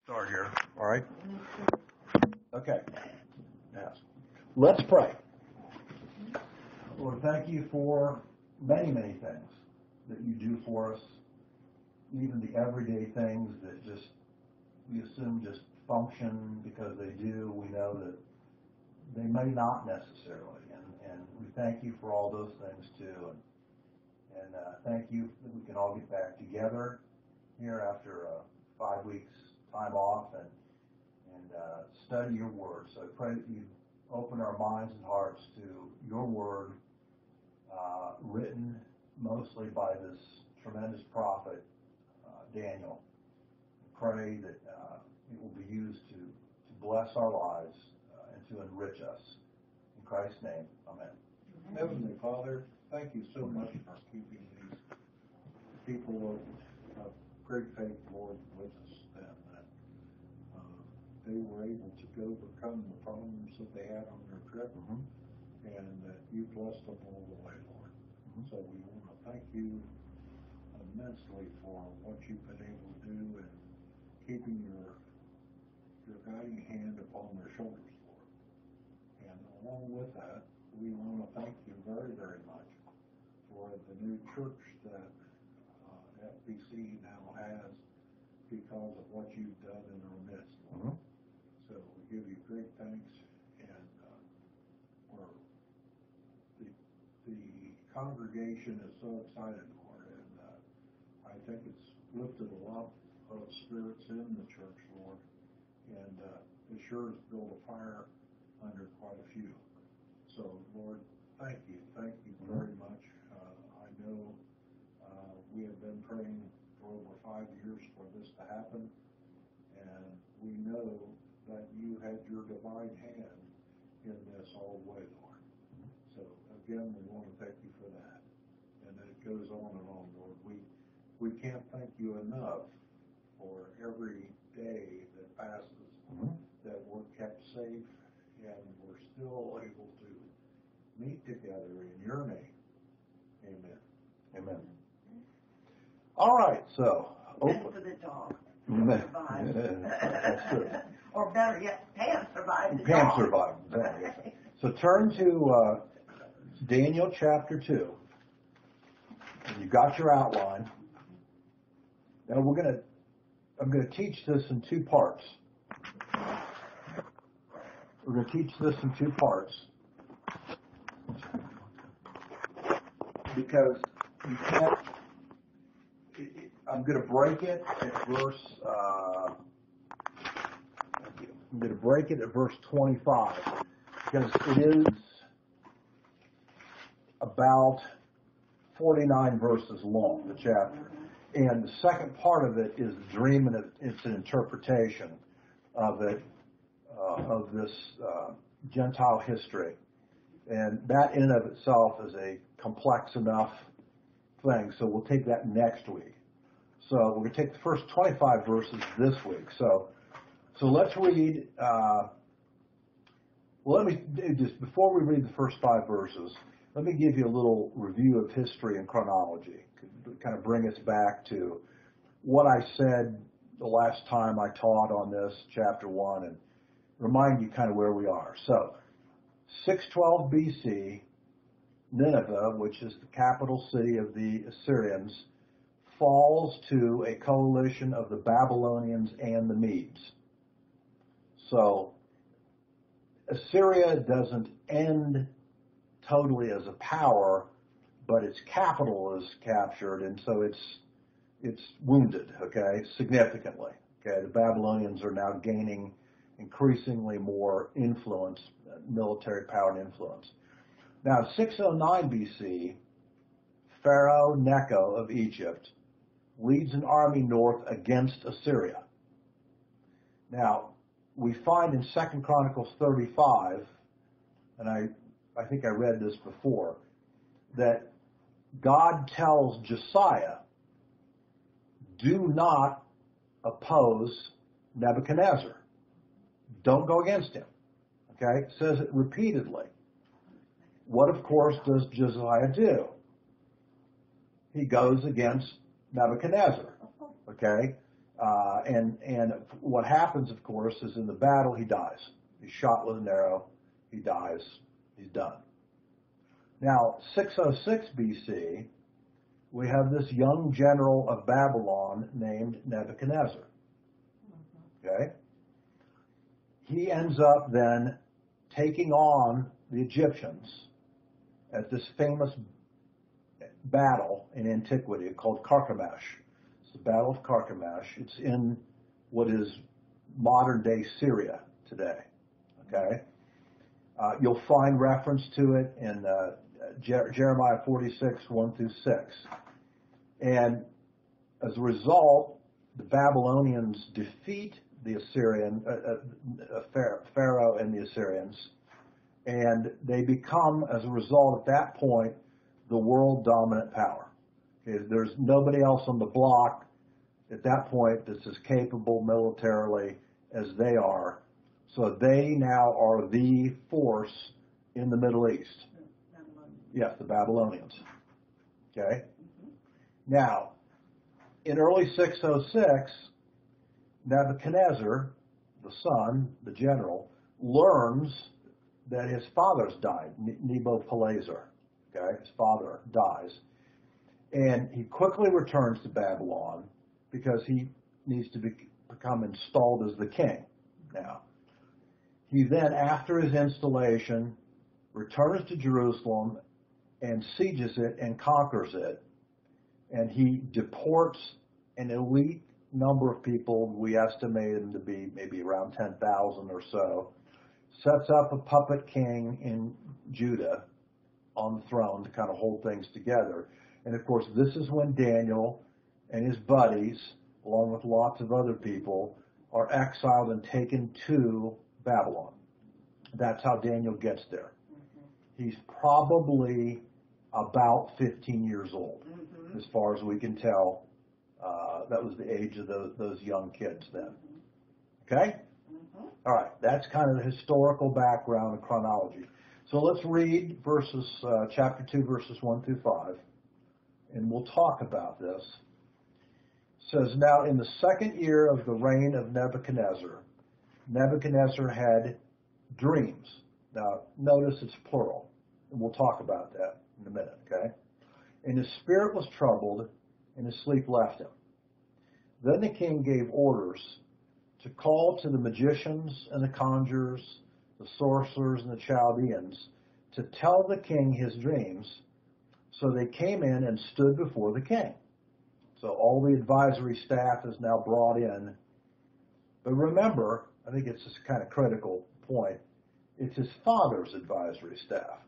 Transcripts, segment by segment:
Start here. All right. Okay. Yes. Let's pray. Lord, thank you for many, many things that you do for us, even the everyday things that just we assume just function because they do. We know that they may not necessarily, and we thank you for all those things too. And thank you that we can all get back together here after 5 weeks time off and study your word. So I pray that you open our minds and hearts to your word, written mostly by this tremendous prophet, Daniel. I pray that it will be used to bless our lives and to enrich us. In Christ's name, amen. Heavenly Father, thank you so much for keeping these people of great faith, Lord, with us, and that they were able to overcome the problems that they had on their trip, and that you blessed them all the way, Lord. So we want to thank you immensely for what you've been able to do and keeping your guiding hand upon their shoulders, Lord. And along with that, we want to thank you very, very much for the new church that FBC now has because of what you've done in our midst, Lord. So we give you great thanks, and the congregation is so excited, Lord, and I think it's lifted a lot of spirits in the church, Lord, and it sure has built a fire under quite a few. So, Lord, thank you very much. I know we have been praying for over 5 years for this to happen, and we know that you had your divine hand in this all the way, Lord. So, again, we want to thank you for that. And it goes on and on, Lord. We can't thank you enough for every day that passes, that we're kept safe, and we're still able to meet together in your name. Amen. Amen. All right, so And for the dog. Survived. That's true. Or better yet, Pam survived the Pam dog. survived. Yes. So turn to Daniel chapter 2. And you got your outline. Now I'm gonna teach this in two parts. We're gonna teach this in two parts because you can't. I'm going to break it at verse. I'm going to break it at verse 25 because it is about 49 verses long, the chapter, and the second part of it is the dream, and it's an interpretation of it, of this Gentile history, and that in and of itself is a complex enough thing. So we'll take that next week. So we're going to take the first 25 verses this week. So let's read. Well, let me just before we read the first 5 verses, let me give you a little review of history and chronology, kind of bring us back to what I said the last time I taught on this chapter 1, and remind you kind of where we are. So 612 BC, Nineveh, which is the capital city of the Assyrians, falls to a coalition of the Babylonians and the Medes. So Assyria doesn't end totally as a power, but its capital is captured, and so it's wounded, okay, significantly. Okay, the Babylonians are now gaining increasingly more influence, military power and influence. Now, 609 BC, Pharaoh Necho of Egypt leads an army north against Assyria. Now, we find in 2 Chronicles 35, and I think I read this before, that God tells Josiah, do not oppose Nebuchadnezzar. Don't go against him. Okay? It says it repeatedly. What, of course, does Josiah do? He goes against Nebuchadnezzar. Okay? And what happens, of course, is in the battle he dies. He's shot with an arrow. He dies. He's done. Now, 606 BC, we have this young general of Babylon named Nebuchadnezzar. Okay? He ends up then taking on the Egyptians at this famous battle in antiquity called Carchemish. It's the Battle of Carchemish. It's in what is modern-day Syria today. Okay? You'll find reference to it in Jeremiah 46, 1 through 6. And as a result, the Babylonians defeat the Assyrian, Pharaoh and the Assyrians, and they become, as a result at that point, the world dominant power. Okay, there's nobody else on the block at that point that's as capable militarily as they are. So they now are the force in the Middle East. Yes, the Babylonians. Okay? Now, in early 606, Nebuchadnezzar, the son, the general, learns that his father's died, Nebuchadnezzar. Okay? His father dies. And he quickly returns to Babylon because he needs to become installed as the king now. He then, after his installation, returns to Jerusalem and sieges it and conquers it. And he deports an elite number of people. We estimate him to be maybe around 10,000 or so. Sets up a puppet king in Judah on the throne to kind of hold things together. And of course, this is when Daniel and his buddies, along with lots of other people, are exiled and taken to Babylon. That's how Daniel gets there. He's probably about 15 years old, as far as we can tell. That was the age of those young kids then. Okay? All right. That's kind of the historical background and chronology. So let's read chapter 2, verses 1 through 5, and we'll talk about this. It says, now in the second year of the reign of Nebuchadnezzar, Nebuchadnezzar had dreams. Now, notice it's plural, and we'll talk about that in a minute, okay? And his spirit was troubled, and his sleep left him. Then the king gave orders to call to the magicians and the conjurers, the sorcerers and the Chaldeans, to tell the king his dreams. So they came in and stood before the king. So all the advisory staff is now brought in. But remember, I think it's this kind of critical point, it's his father's advisory staff.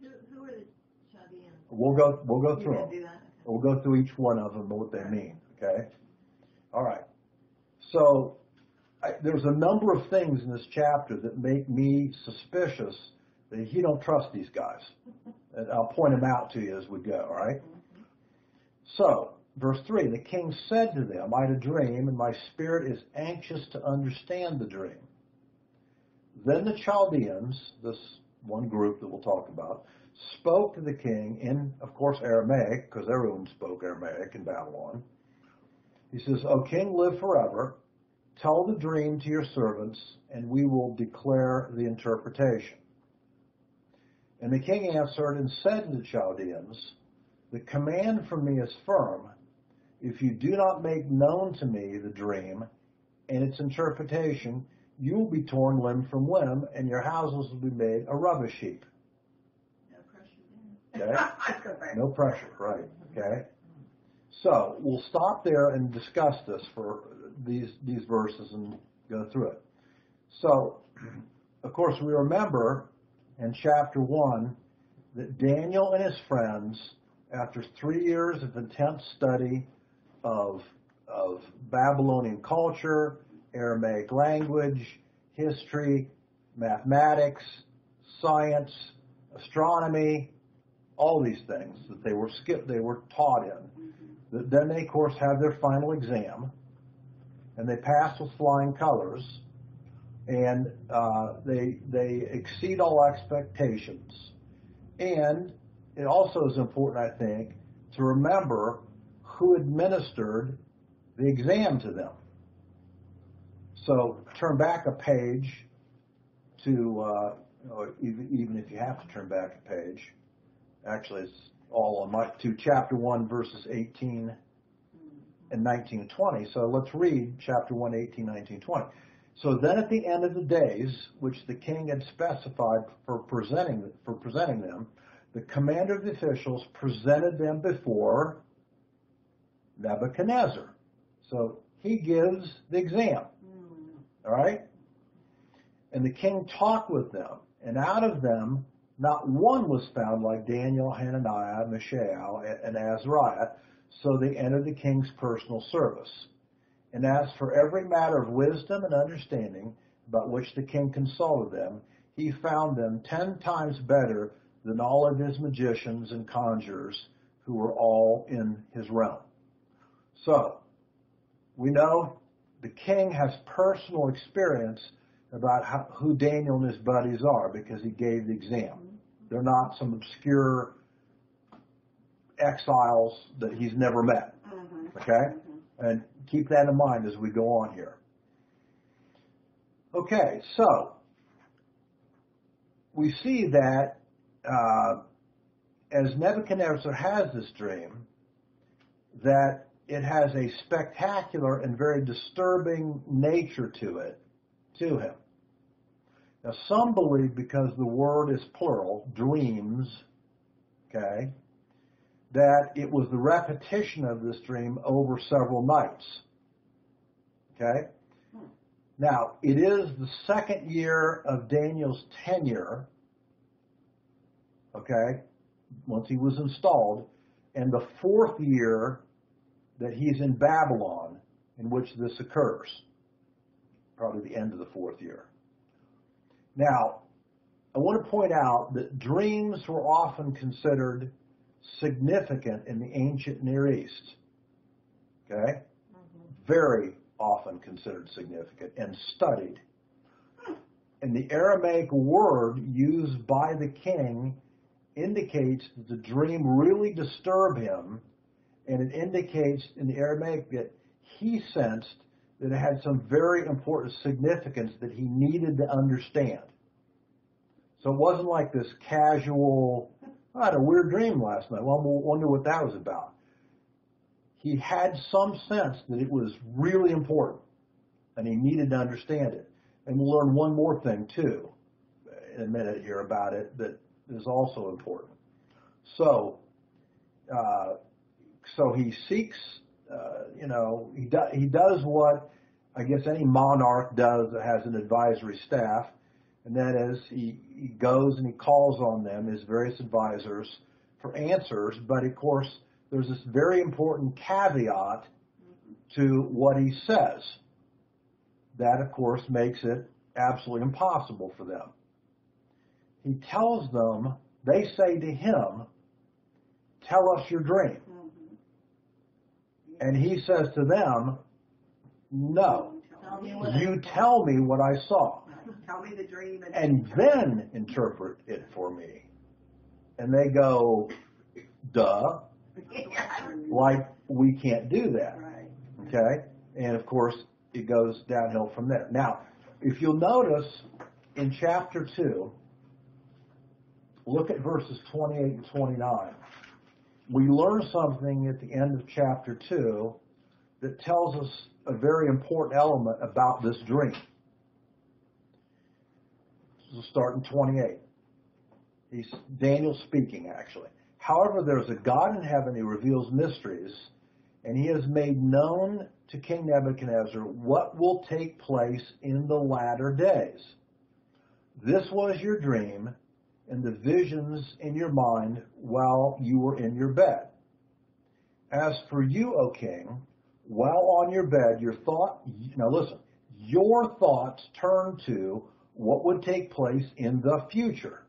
Who are the Chaldeans? We'll go through them. Do that? Okay. We'll go through each one of them and what they mean, okay? All right. So there's a number of things in this chapter that make me suspicious that you don't trust these guys. And I'll point them out to you as we go, all right? So, verse 3, the king said to them, I had a dream, and my spirit is anxious to understand the dream. Then the Chaldeans, this one group that we'll talk about, spoke to the king in, of course, Aramaic, because everyone spoke Aramaic in Babylon. He says, O king, live forever. Tell the dream to your servants, and we will declare the interpretation. And the king answered and said to the Chaldeans, the command from me is firm. If you do not make known to me the dream and its interpretation, you will be torn limb from limb, and your houses will be made a rubbish heap. No pressure there. Okay? No pressure, right. Okay? So we'll stop there and discuss this for these verses and go through it. So, of course, we remember in chapter 1 that Daniel and his friends, after 3 years of intense study of Babylonian culture, Aramaic language, history, mathematics, science, astronomy, all these things that they were taught in. Then they, of course, have their final exam, and they pass with flying colors, and they exceed all expectations. And it also is important, I think, to remember who administered the exam to them. So turn back a page to, or even if you have to turn back a page, actually it's all on to chapter 1, verses 18 and 19 and 20. So let's read chapter 1, 18, 19, 20. So then at the end of the days, which the king had specified for presenting them, the commander of the officials presented them before Nebuchadnezzar. So he gives the exam. All right? And the king talked with them, and out of them not one was found like Daniel, Hananiah, Mishael, and Azariah, so they entered the king's personal service. And as for every matter of wisdom and understanding about which the king consulted them, he found them 10 times better than all of his magicians and conjurers who were all in his realm. So, we know the king has personal experience about who Daniel and his buddies are because he gave the exam. They're not some obscure exiles that he's never met. Okay? And keep that in mind as we go on here. Okay, so we see that as Nebuchadnezzar has this dream, that it has a spectacular and very disturbing nature to him. Now, some believe because the word is plural, dreams, okay, that it was the repetition of this dream over several nights. Okay? Now, it is the second year of Daniel's tenure, okay, once he was installed, and the fourth year that he's in Babylon in which this occurs. Probably the end of the fourth year. Now, I want to point out that dreams were often considered significant in the ancient Near East. Okay? Very often considered significant and studied. And the Aramaic word used by the king indicates that the dream really disturbed him, and it indicates in the Aramaic that he sensed that it had some very important significance that he needed to understand. So it wasn't like this casual, I had a weird dream last night. Well, I wonder what that was about. He had some sense that it was really important, and he needed to understand it. And we'll learn one more thing, too, in a minute here about it that is also important. So he seeks, he does what I guess any monarch does that has an advisory staff, and that is he goes and he calls on them, his various advisors, for answers. But of course, there's this very important caveat to what he says. That, of course, makes it absolutely impossible for them. He tells them, they say to him, tell us your dream. And he says to them, no, you tell me what I saw. Tell me the dream. And then interpret it for me. And they go, duh. Like, we can't do that. Okay? And of course, it goes downhill from there. Now, if you'll notice in chapter 2, look at verses 28 and 29. We learn something at the end of chapter 2 that tells us a very important element about this dream. We'll start in 28. Daniel speaking, actually. However, there's a God in heaven who reveals mysteries, and he has made known to King Nebuchadnezzar what will take place in the latter days. This was your dream and the visions in your mind while you were in your bed. As for you, O king, while on your bed, your thoughts turn to what would take place in the future.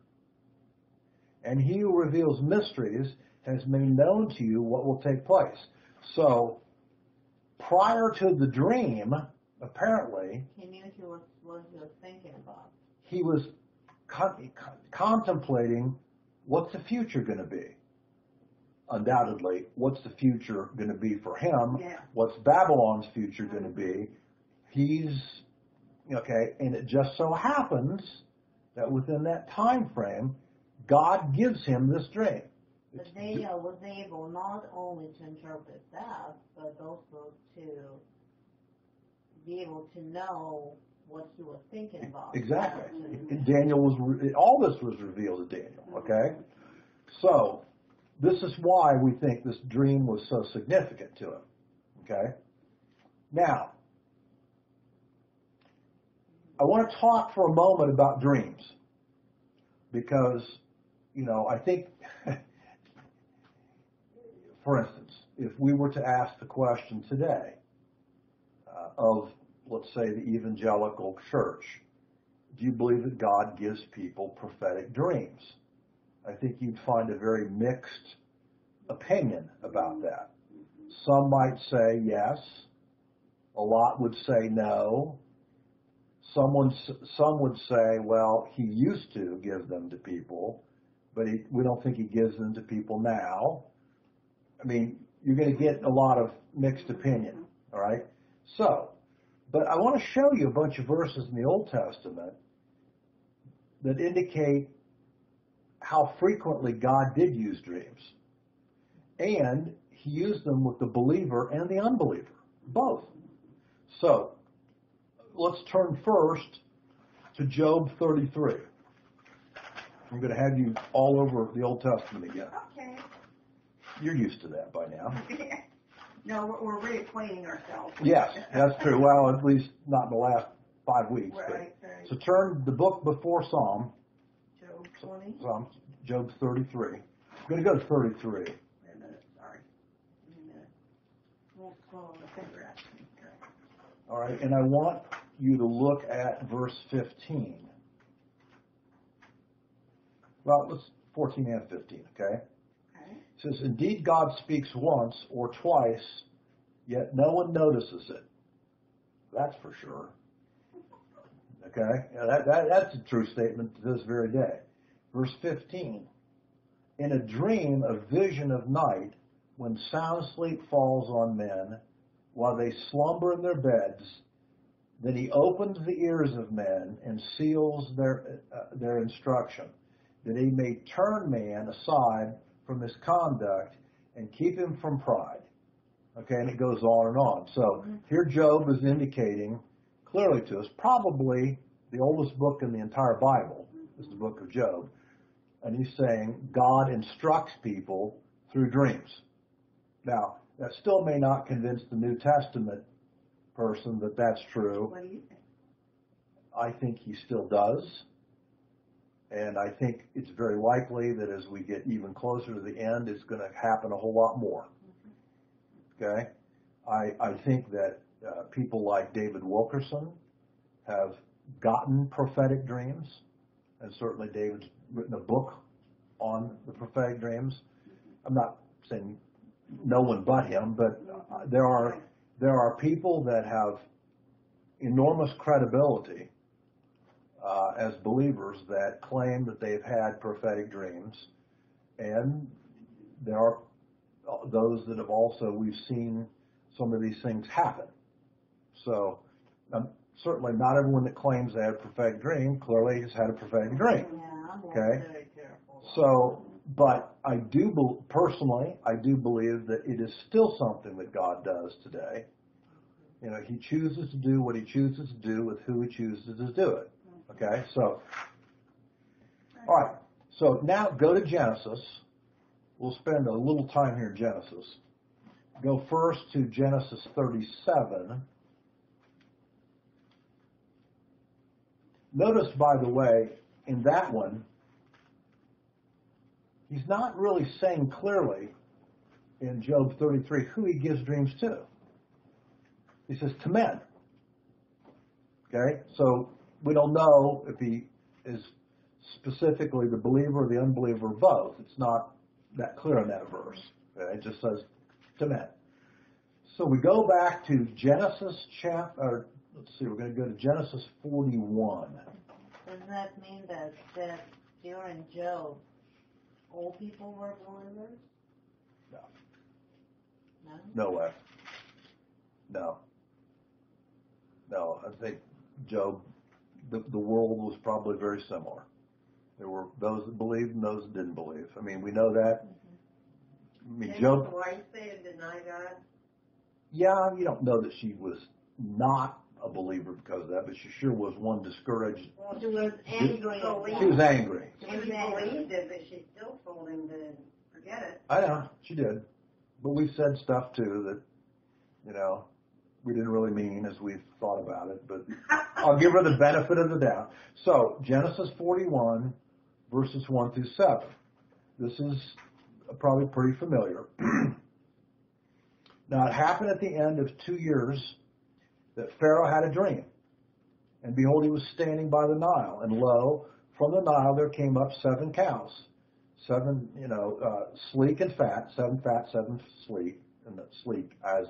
And he who reveals mysteries has made known to you what will take place. So, prior to the dream, apparently, he knew what he was thinking about. He was contemplating what's the future going to be. undoubtedly, what's the future going to be for him? Yeah. What's Babylon's future going to be? Okay, and it just so happens that within that time frame, God gives him this dream. But Daniel was able not only to interpret that, but also to be able to know what he was thinking about. Exactly. All this was revealed to Daniel, okay? So, this is why we think this dream was so significant to him, okay? Now, I want to talk for a moment about dreams because, I think, for instance, if we were to ask the question today of, let's say, the evangelical church, do you believe that God gives people prophetic dreams? I think you'd find a very mixed opinion about that. Some might say yes. A lot would say no. Some would say, well, he used to give them to people, but we don't think he gives them to people now. I mean, you're going to get a lot of mixed opinion, all right? So, but I want to show you a bunch of verses in the Old Testament that indicate how frequently God did use dreams. And he used them with the believer and the unbeliever, both. So, let's turn first to Job 33. I'm going to have you all over the Old Testament again. Okay. You're used to that by now. No, we're reacquainting ourselves. Yes, that's true. Well, at least not in the last 5 weeks. Right. So turn the book before Psalm. Job 20. Job 33. I'm going to go to 33. Wait a minute, sorry. Wait a minute. We'll scroll the finger at me. All right, and I want you to look at verse 15. Well, let's 14 and 15, okay? It says, indeed God speaks once or twice, yet no one notices it. That's for sure. Okay? That's a true statement to this very day. Verse 15. In a dream, a vision of night, when sound sleep falls on men, while they slumber in their beds, then he opens the ears of men and seals their instruction, that he may turn man aside from his conduct and keep him from pride. Okay, and it goes on and on. So here Job is indicating clearly to us, probably the oldest book in the entire Bible is the book of Job. And he's saying God instructs people through dreams. Now, that still may not convince the New Testament person that that's true. What do you think? I think he still does. And I think it's very likely that as we get even closer to the end, it's going to happen a whole lot more. Okay? I think that people like David Wilkerson have gotten prophetic dreams, and certainly David's written a book on the prophetic dreams. I'm not saying no one but him, but there are people that have enormous credibility as believers that claim that they've had prophetic dreams, and there are those that have also, we've seen some of these things happen. So certainly not everyone that claims they had a prophetic dream clearly has had a prophetic dream. Yeah, I'm Okay? very careful. So, but I do, personally, I do believe that it is still something that God does today. You know, he chooses to do what he chooses to do with who he chooses to do it. Okay, so, all right. So now go to Genesis. We'll spend a little time here in Genesis. Go first to Genesis 37. Notice, by the way, in that one, he's not really saying clearly in Job 33 who he gives dreams to. He says to men. Okay, so we don't know if he is specifically the believer or the unbeliever or both. It's not that clear in that verse. Okay? It just says to men. So we go back to Genesis chapter, let's see, we're going to go to Genesis 41. Does that mean that during Job, all people were believers? No? No way. No. No, I think, Job, the world was probably very similar. There were those that believed and those that didn't believe. I mean, we know that. I mean, Didn't Job, his wife say to deny God? yeah, you don't know that she was not a believer because of that, but she sure was one discouraged. Well, She was angry. at She was God. angry. she believed it, but she still told him to forget it. I know, she did. But we've said stuff too that, you know, we didn't really mean as we thought about it, but I'll give her the benefit of the doubt. So, Genesis 41, verses 1 through 7. This is probably pretty familiar. Now, it happened at the end of 2 years that Pharaoh had a dream. And behold, he was standing by the Nile. And lo, from the Nile there came up 7 cows. 7, sleek and fat, 7 fat, 7 sleek, and sleek as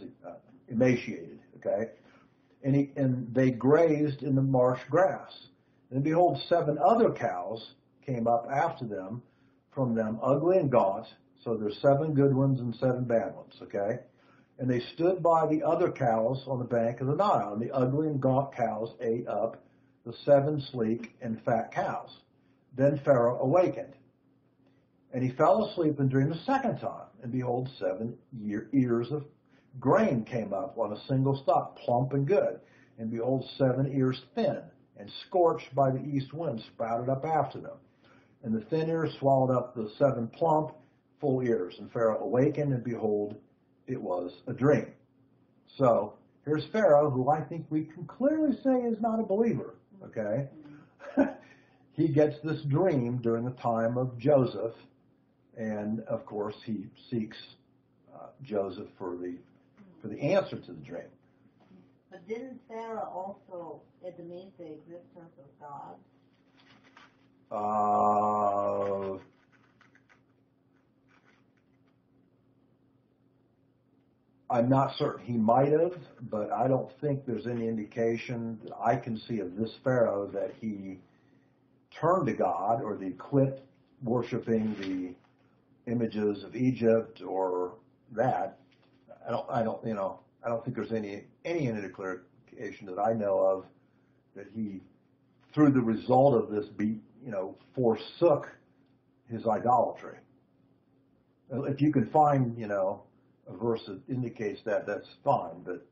emaciated, okay? And they grazed in the marsh grass. And behold, 7 other cows came up after them, from them ugly and gaunt. So there's 7 good ones and 7 bad ones, okay? And they stood by the other cows on the bank of the Nile. And the ugly and gaunt cows ate up the 7 sleek and fat cows. Then Pharaoh awakened. And he fell asleep and dreamed a second time. And behold, 7 ears of grain came up on a single stalk, plump and good. And behold, 7 ears thin and scorched by the east wind sprouted up after them. And the thin ears swallowed up the 7 plump, full ears. And Pharaoh awakened, and behold, it was a dream. So here's Pharaoh, who I think we can clearly say is not a believer, okay? He gets this dream during the time of Joseph, and of course he seeks Joseph for the answer to the dream. But didn't Sarah also admit the existence of God? I'm not certain. He might have, but I don't think there's any indication that I can see of this Pharaoh that he turned to God or that he quit worshiping the images of Egypt or that. I don't think there's any indication that I know of that he, through the result of this, forsook his idolatry. If you can find, a verse that indicates that, that's fine, but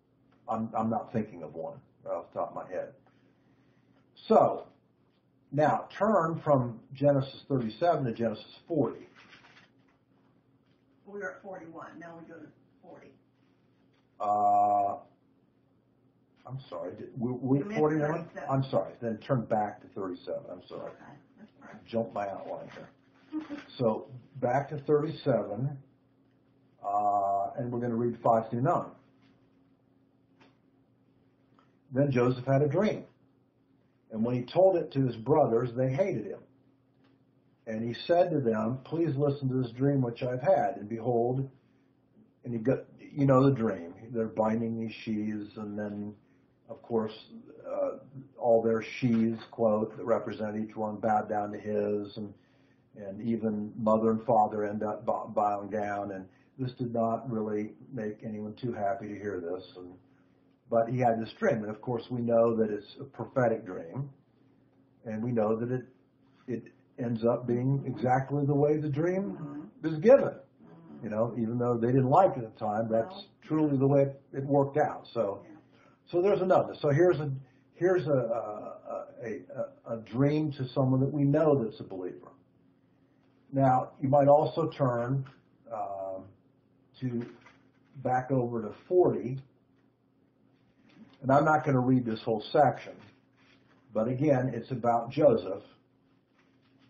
I'm not thinking of one right off the top of my head. So, now turn from Genesis 37 to Genesis 40. We were at 41. Now we go to 40. I'm sorry. We're You missed 41? 37. I'm sorry. Then turn back to 37. I'm sorry. Okay, that's fine. Jump my outline here. So back to 37, and we're going to read 5 through 9. Then Joseph had a dream, and when he told it to his brothers, they hated him. And he said to them, "Please listen to this dream which I've had." And behold, and he got, the dream. They're binding these sheaves, and then, of course, all their sheaves, quote, that represent each one bowed down to his, and even mother and father end up bowing down. And this did not really make anyone too happy to hear this. But he had this dream, and of course we know that it's a prophetic dream, and we know that it ends up being exactly the way the dream is given. Even though they didn't like it at the time, that's truly the way it worked out. So there's another. So here's a dream to someone that we know that's a believer. Now you might also turn to back over to 40, and I'm not going to read this whole section, but again, it's about Joseph,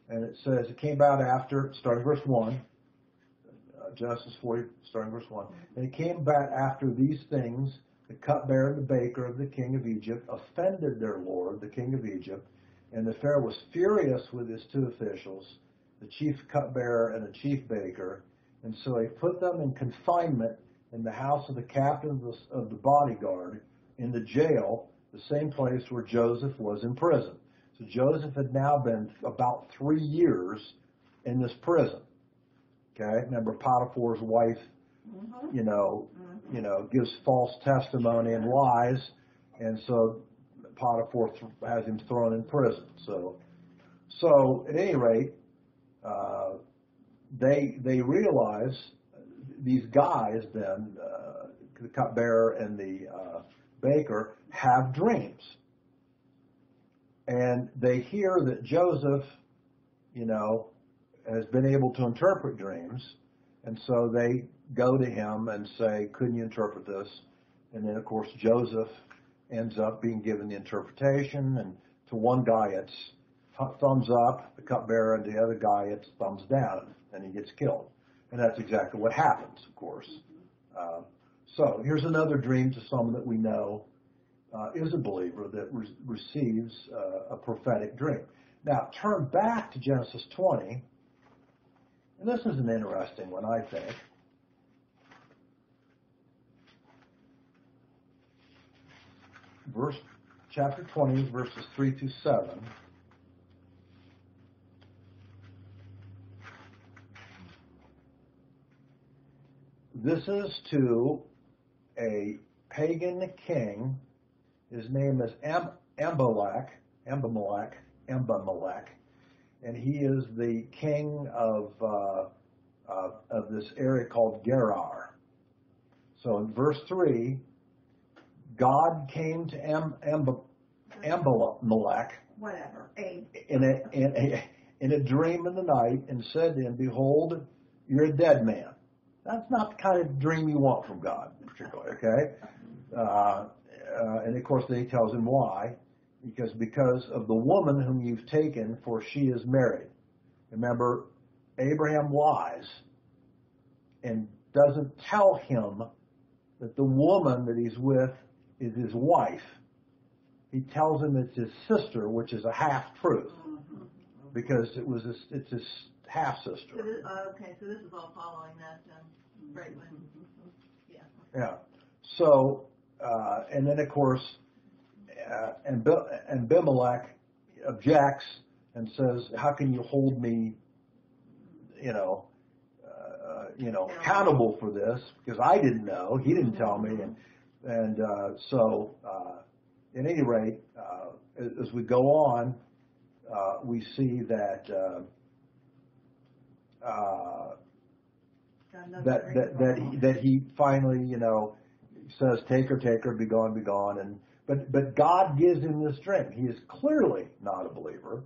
and it says it came about after, starting verse 1. Genesis 40, starting verse 1. And it came back after these things, the cupbearer and the baker of the king of Egypt offended their lord, the king of Egypt, and the Pharaoh was furious with his 2 officials, the chief cupbearer and the chief baker, and so he put them in confinement in the house of the captain of the bodyguard, in the jail, the same place where Joseph was in prison. So Joseph had now been about 3 years in this prison. Okay, remember Potiphar's wife, gives false testimony and lies, and so Potiphar has him thrown in prison. So at any rate, they realize, these guys then, the cupbearer and the baker, have dreams. And they hear that Joseph, has been able to interpret dreams, and so they go to him and say, couldn't you interpret this? And then, of course, Joseph ends up being given the interpretation, and to one guy it's thumbs up, the cupbearer, and the other guy it's thumbs down, and he gets killed. And that's exactly what happens, of course. So here's another dream to someone that we know is a believer that receives a prophetic dream. Now, turn back to Genesis 20, and this is an interesting one, I think. Chapter 20, verses 3 through 7. This is to a pagan king. His name is Abimelech, and he is the king of this area called Gerar. So in verse 3, God came to Abimelech in a dream in the night and said to him, behold, you're a dead man. That's not the kind of dream you want from God, particularly, okay? And of course, then he tells him why. Because of the woman whom you've taken, for she is married. Remember, Abraham lies and doesn't tell him that the woman that he's with is his wife. He tells him it's his sister, which is a half-truth, because it's his half-sister. So this is all following that right when, Yeah. So, and then of course, Abimelech objects and says, how can you hold me, accountable for this? Because I didn't know. He didn't tell me. So, at any rate, as we go on, we see that that he finally, says, take her, be gone, but God gives him this dream. He is clearly not a believer.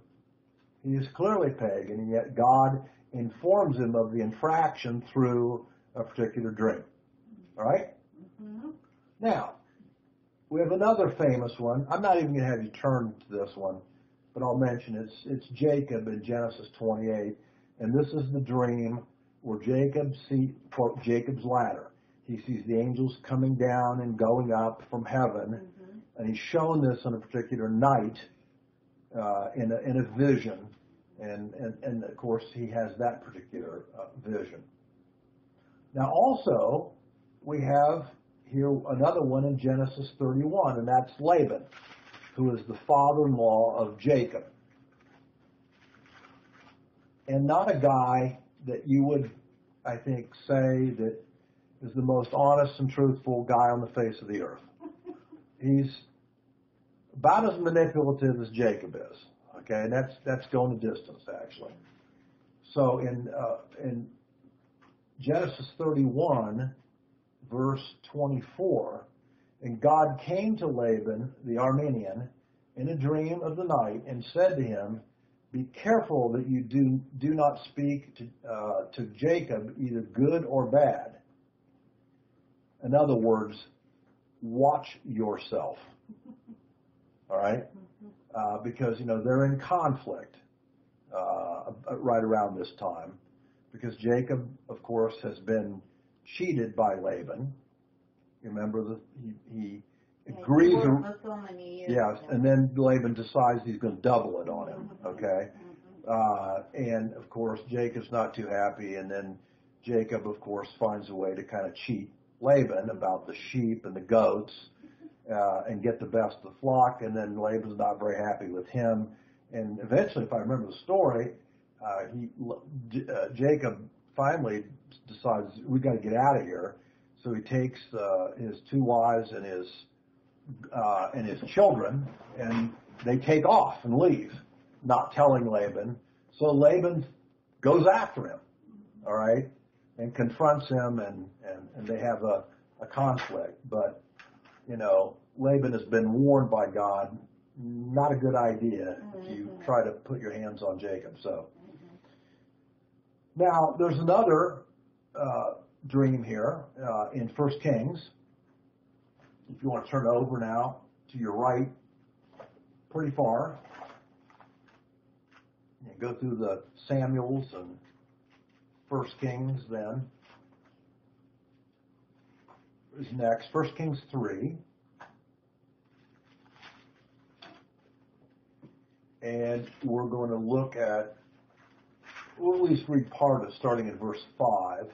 He is clearly pagan, and yet God informs him of the infraction through a particular dream. All right? Mm-hmm. Now, we have another famous one. I'm not even going to have you turn to this one, but I'll mention it. It's Jacob in Genesis 28, and this is the dream where Jacob sees, quote, Jacob's ladder. He sees the angels coming down and going up from heaven, and he's shown this on a particular night in a vision, and of course he has that particular vision. Now also, we have here another one in Genesis 31, and that's Laban, who is the father-in-law of Jacob. And not a guy that you would, I think, say that is the most honest and truthful guy on the face of the earth. He's about as manipulative as Jacob is, okay? And that's going a distance, actually. So in Genesis 31, verse 24, and God came to Laban, the Aramean, in a dream of the night and said to him, be careful that you do not speak to Jacob either good or bad. In other words, watch yourself. All right? Because, they're in conflict right around this time. Because Jacob, of course, has been cheated by Laban. You remember that he agrees. For so many years. Yes, and then Laban decides he's going to double it on him. Okay? And, of course, Jacob's not too happy. And then Jacob, of course, finds a way to kind of cheat Laban about the sheep and the goats and get the best of the flock, and then Laban's not very happy with him. And eventually, if I remember the story, Jacob finally decides we got to get out of here. So he takes his 2 wives and his children, and they take off and leave, not telling Laban. So Laban goes after him, all right, and confronts him, and they have a conflict. But, you know, Laban has been warned by God, not a good idea if you try to put your hands on Jacob. So now there's another dream here in 1 Kings. If you want to turn over now to your right, pretty far. You go through the Samuels and 1 Kings then. Is next, 1 Kings 3. And we're going to look at, we'll at least read part of starting in verse 5.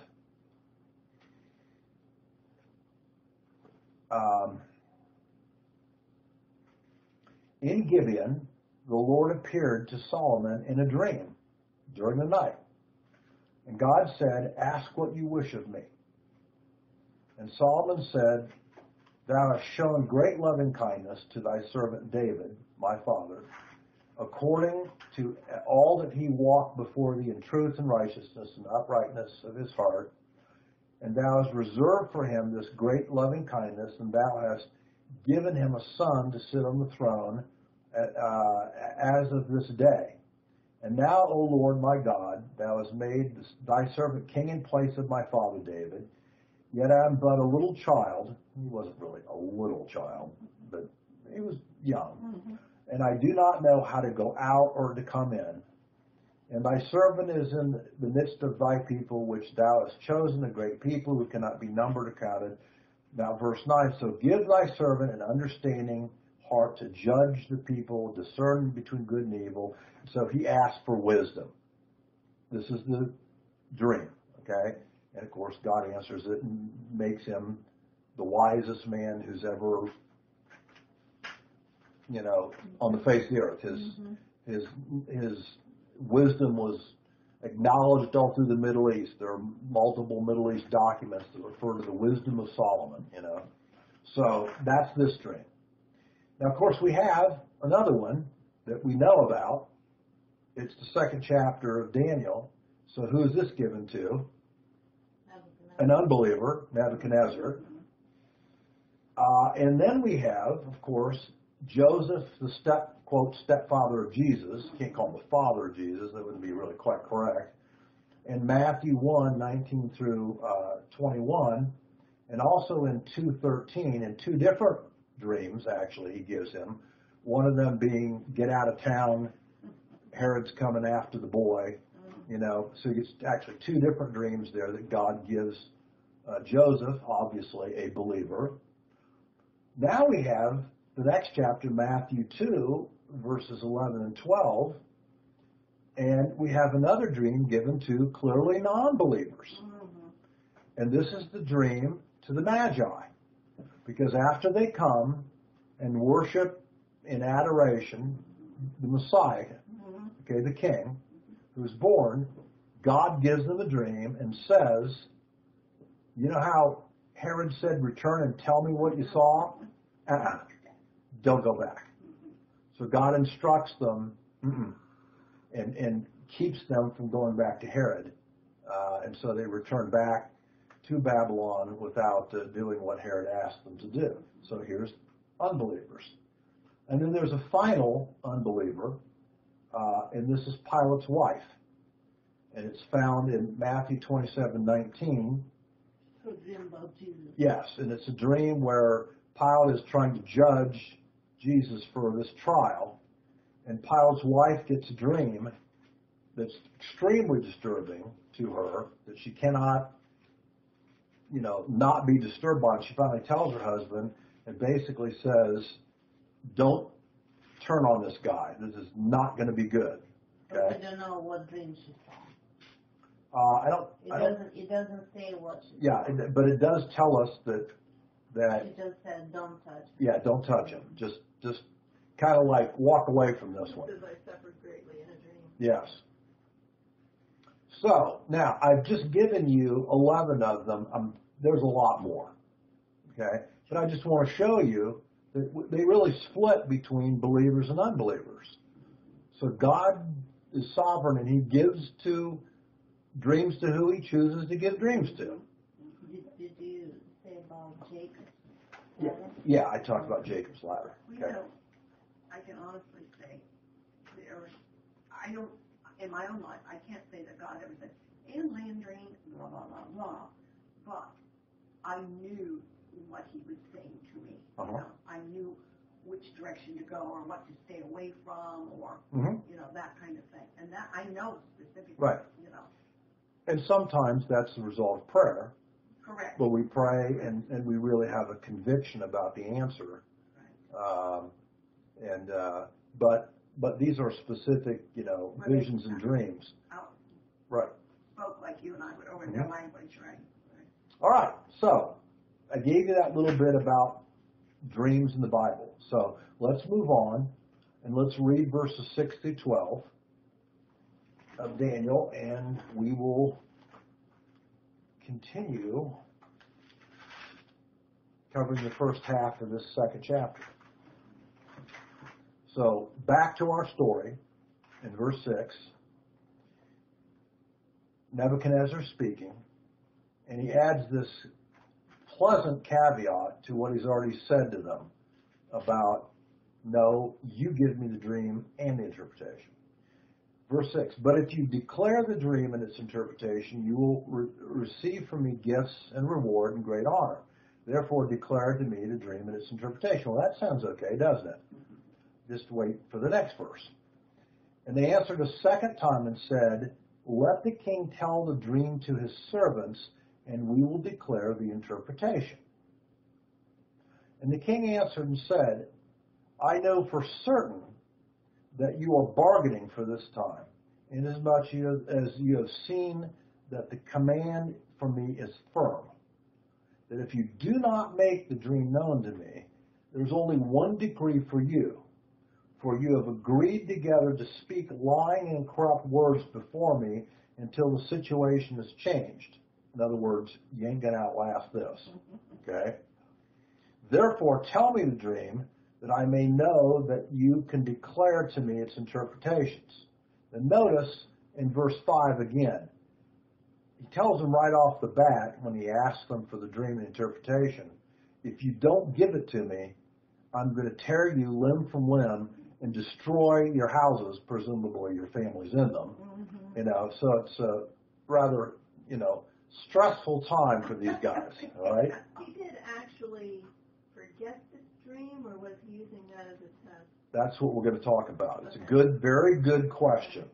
In Gibeon, the Lord appeared to Solomon in a dream during the night. And God said, "Ask what you wish of me." And Solomon said, "Thou hast shown great loving kindness to thy servant David, my father, according to all that he walked before thee in truth and righteousness and uprightness of his heart. And thou hast reserved for him this great loving kindness, and thou hast given him a son to sit on the throne as of this day. And now, O Lord my God, thou hast made thy servant king in place of my father David. Yet I am but a little child." He wasn't really a little child, but he was young. "And I do not know how to go out or to come in. And thy servant is in the midst of thy people, which thou hast chosen, a great people who cannot be numbered or counted." Now, verse 9, "So give thy servant an understanding heart to judge the people, discern between good and evil." So he asked for wisdom. This is the dream, okay? And of course, God answers it and makes him the wisest man who's ever, you know, on the face of the earth. His wisdom was acknowledged all through the Middle East. There are multiple Middle East documents that refer to the wisdom of Solomon, you know. So that's this dream. Now, of course, we have another one that we know about. It's the 2nd chapter of Daniel. So who is this given to? An unbeliever, Nebuchadnezzar. And then we have, of course, Joseph, the stepfather of Jesus. Can't call him the father of Jesus. That wouldn't be really quite correct. In Matthew 1:19 through 21, and also in 2:13, in 2 different dreams, actually, he gives him. One of them being, get out of town, Herod's coming after the boy, you know. So he gets actually 2 different dreams there that God gives Joseph, obviously a believer. Now we have the next chapter, Matthew 2, verses 11 and 12, and we have another dream given to clearly non-believers. And this is the dream to the Magi, because after they come and worship in adoration the Messiah, okay, the King, who's born, God gives them a dream and says, you know how Herod said, "Return and tell me what you saw"? Don't go back. So God instructs them and keeps them from going back to Herod. And so they return back to Babylon without doing what Herod asked them to do. So here's unbelievers. And then there's a final unbeliever, and this is Pilate's wife. And it's found in Matthew 27:19. So dream about Jesus. Yes, and it's a dream where Pilate is trying to judge Jesus for this trial, and Pilate's wife gets a dream that's extremely disturbing to her, that she cannot, you know, not be disturbed by it. She finally tells her husband and basically says, "Don't turn on this guy. This is not going to be good." But Okay? we don't know what dream she saw. It doesn't say what she Yeah, saw. but it does tell us that It just said, "Don't touch me." yeah, don't touch him. Just kind of like walk away from this one. Because I suffered greatly in a dream. Yes. So, now, I've just given you 11 of them. There's a lot more, okay? But I just want to show you that they really split between believers and unbelievers. So God is sovereign, and he gives dreams to who he chooses to give dreams to. Did you say about Jacob? Yeah, I talked about Jacob's ladder. You Okay. know, I can honestly say, in my own life, I can't say that God ever said, and Landry, blah, blah, blah, blah, but I knew what he was saying to me. Uh-huh. You know, I knew which direction to go or what to stay away from or, Mhm. you know, that kind of thing. And that I know specifically, Right. you know. And sometimes that's the result of prayer, Correct. but we pray and we really have a conviction about the answer. But these are specific, visions and dreams. Right. Spoke like you and I would over their language, right? All right. So I gave you that little bit about dreams in the Bible. So let's move on and let's read verses 6 through 12 of Daniel, and we will continue covering the first half of this second chapter. So back to our story in verse 6. Nebuchadnezzar speaking, and he adds this pleasant caveat to what he's already said to them about, no, you give me the dream and the interpretation. Verse 6, but if you declare the dream and its interpretation, you will receive from me gifts and reward and great honor. Therefore declare to me the dream and its interpretation. Well, that sounds okay, doesn't it? Just wait for the next verse. And they answered a second time and said, let the king tell the dream to his servants, and we will declare the interpretation. And the king answered and said, I know for certain that you are bargaining for this time, inasmuch as you have seen that the command from me is firm, that if you do not make the dream known to me, there's only one decree for you have agreed together to speak lying and corrupt words before me until the situation is changed. In other words, you ain't going to outlast this. Okay? Therefore, tell me the dream, that I may know that you can declare to me its interpretations. And notice in verse 5 again, he tells them right off the bat when he asks them for the dream and interpretation, if you don't give it to me, I'm going to tear you limb from limb and destroy your houses, presumably your families in them. Mm-hmm. So it's a rather, stressful time for these guys, all right? He did actually forget this dream, or was he using that as a test? That's what we're going to talk about. It's a very good question.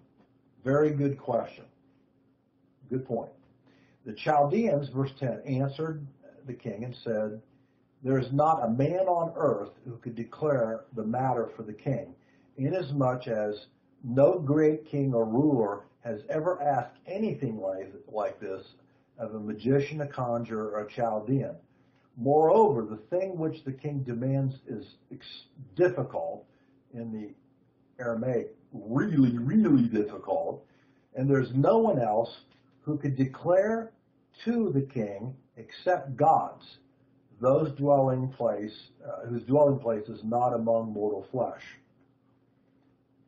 Very good question. Good point. The Chaldeans, verse 10, answered the king and said, there is not a man on earth who could declare the matter for the king, inasmuch as no great king or ruler has ever asked anything like this of a magician, a conjurer, or a Chaldean. Moreover, the thing which the king demands is difficult, in the Aramaic, really, really difficult, and there's no one else who could declare to the king except God's, whose dwelling place is not among mortal flesh.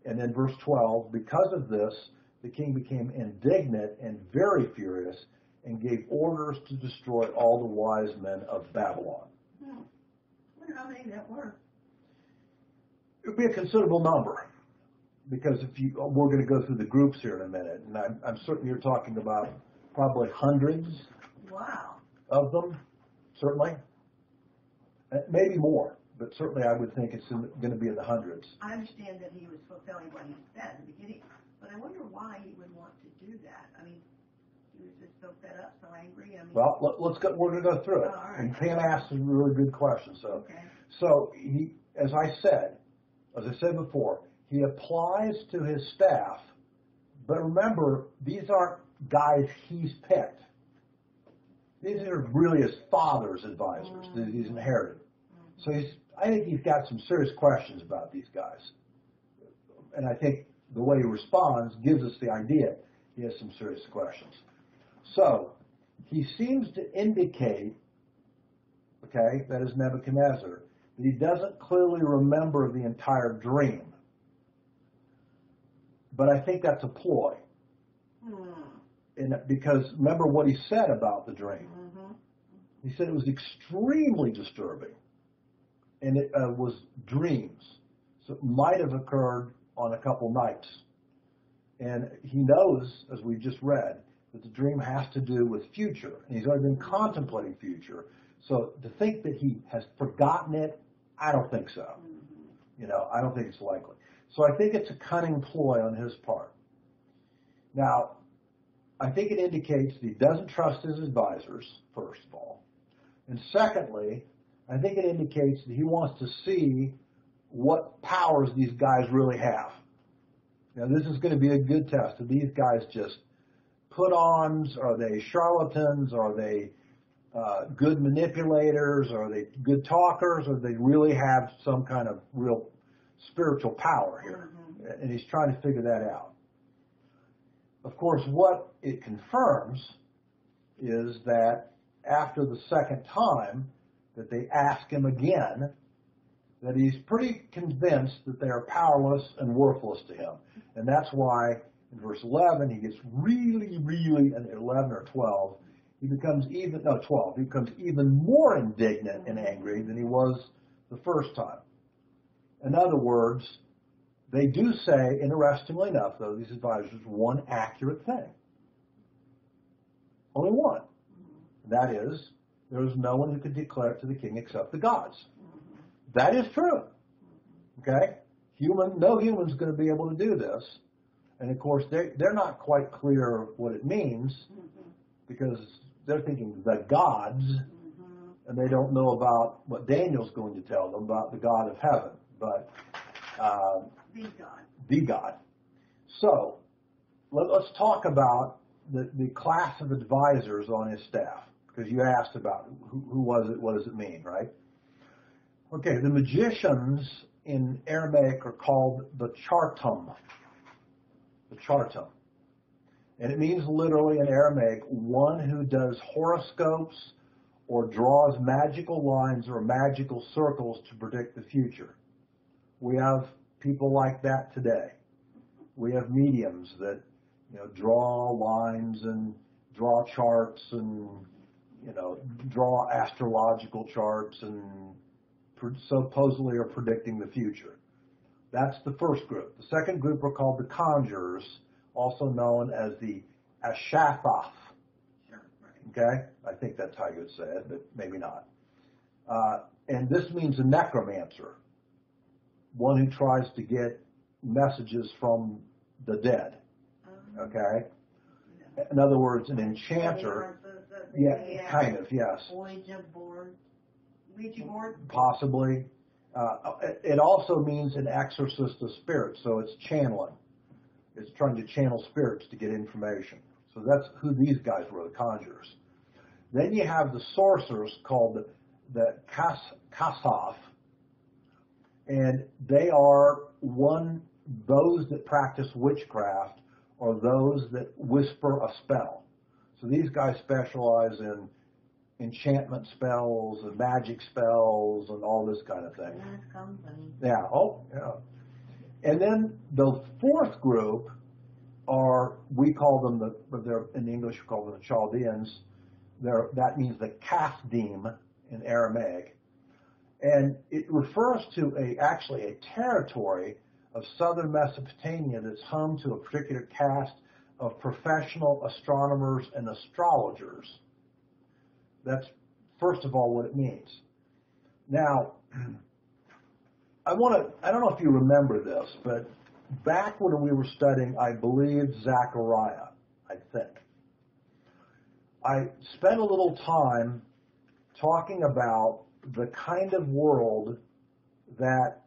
And then verse 12, because of this, the king became indignant and very furious and gave orders to destroy all the wise men of Babylon. I wonder how many that were. It would be a considerable number, because we're going to go through the groups here in a minute, and I'm certain you're talking about probably hundreds of them, certainly. Maybe more, but certainly I would think it's going to be in the hundreds. I understand that he was fulfilling what he said in the beginning, but I wonder why he would want to do that. I mean, he was just so fed up, so angry. I mean, well, we're going to go through it. All right. And Pam asked a really good question. Okay. So he, as I said before, he applies to his staff, but remember, these aren't guys he's picked. These are really his father's advisors that he's inherited. So I think he's got some serious questions about these guys. And I think the way he responds gives us the idea. he has some serious questions. So, he seems to indicate, okay, that is Nebuchadnezzar, that he doesn't clearly remember the entire dream. But I think that's a ploy. And because remember what he said about the dream. He said it was extremely disturbing. And it was dreams. So it might have occurred on a couple nights. And he knows, as we just read, that the dream has to do with future. And he's already been contemplating future. So to think that he has forgotten it, I don't think so. You know, I don't think it's likely. So I think it's a cunning ploy on his part. Now, I think it indicates that he doesn't trust his advisors, first of all. And secondly, I think it indicates that he wants to see what powers these guys really have. Now, this is going to be a good test. Are these guys just put-ons? Are they charlatans? Are they good manipulators? Are they good talkers? Or do they really have some kind of real spiritual power here? And he's trying to figure that out. Of course, what it confirms is that after the second time that they ask him again, that he's pretty convinced that they are powerless and worthless to him. And that's why in verse 11 he gets really, in 11 or 12, he becomes even more indignant and angry than he was the first time. In other words, they do say, interestingly enough, though, these advisors, one accurate thing. Only one. That is, there is no one who could declare it to the king except the gods. That is true. Okay? No human's going to be able to do this. And of course, they're not quite clear what it means because they're thinking the gods, and they don't know about what Daniel's going to tell them about the God of heaven. But the God. So, let's talk about the class of advisors on his staff, because you asked about who was it, what does it mean, right? Okay, the magicians in Aramaic are called the chartum. The chartum. And it means literally in Aramaic, one who does horoscopes or draws magical lines or magical circles to predict the future. We have people like that today. We have mediums that, draw lines and draw charts and, draw astrological charts and supposedly are predicting the future. That's the first group. The second group are called the conjurers, also known as the Ashathoth. Okay? I think that's how you would say it, but maybe not. And this means a necromancer, one who tries to get messages from the dead. Okay? In other words, an enchanter. Yeah, kind of, yes. Ouija board. Possibly. It also means an exorcist of spirits, so it's channeling. It's trying to channel spirits to get information. So that's who these guys were, the conjurers. Then you have the sorcerers called the Kasaf, and they are those that practice witchcraft or those that whisper a spell. So these guys specialize in enchantment spells and magic spells and all this kind of thing. Nice company. Yeah. Oh, yeah. And then the fourth group we call them in English we call them the Chaldeans. That means the Kasdim in Aramaic. And it refers to actually a territory of southern Mesopotamia that's home to a particular caste of professional astronomers and astrologers. That's, first of all, what it means. Now, I don't know if you remember this, but back when we were studying, I believe, Zechariah, I think, I spent a little time talking about the kind of world that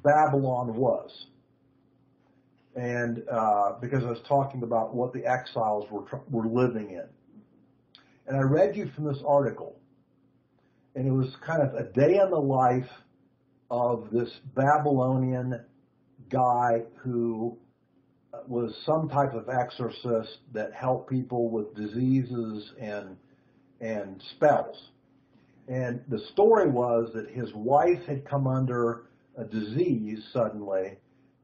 Babylon was. And because I was talking about what the exiles were living in. And I read you from this article, and it was kind of a day in the life of this Babylonian guy who was some type of exorcist that helped people with diseases and spells. And the story was that his wife had come under a disease suddenly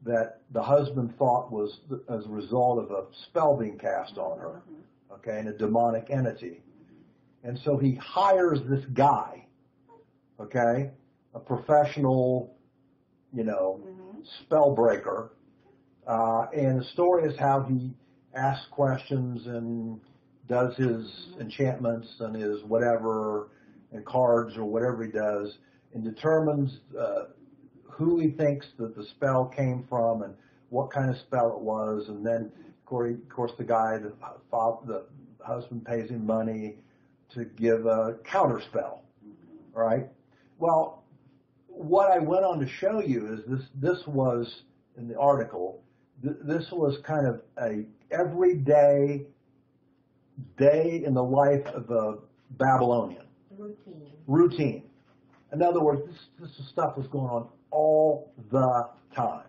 that the husband thought was as a result of a spell being cast on her, okay, and a demonic entity. And so he hires this guy, okay, a professional, spell breaker. And the story is how he asks questions and does his enchantments and his whatever, and cards or whatever he does, and determines who he thinks that the spell came from and what kind of spell it was. And then, of course, the guy, the husband pays him money to give a counter spell, right? Well, what I went on to show you is this was, in the article, this was kind of a everyday day in the life of a Babylonian. Routine. In other words, this stuff was going on all the time.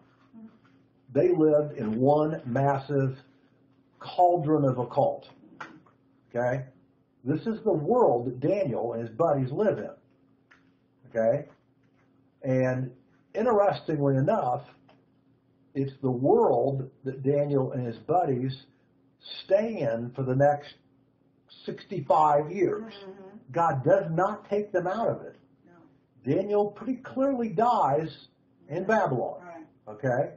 They lived in one massive cauldron of occult. Okay? This is the world that Daniel and his buddies live in. Okay? And interestingly enough, it's the world that Daniel and his buddies stay in for the next 65 years. God does not take them out of it. No. Daniel pretty clearly dies in Babylon. Right. Okay?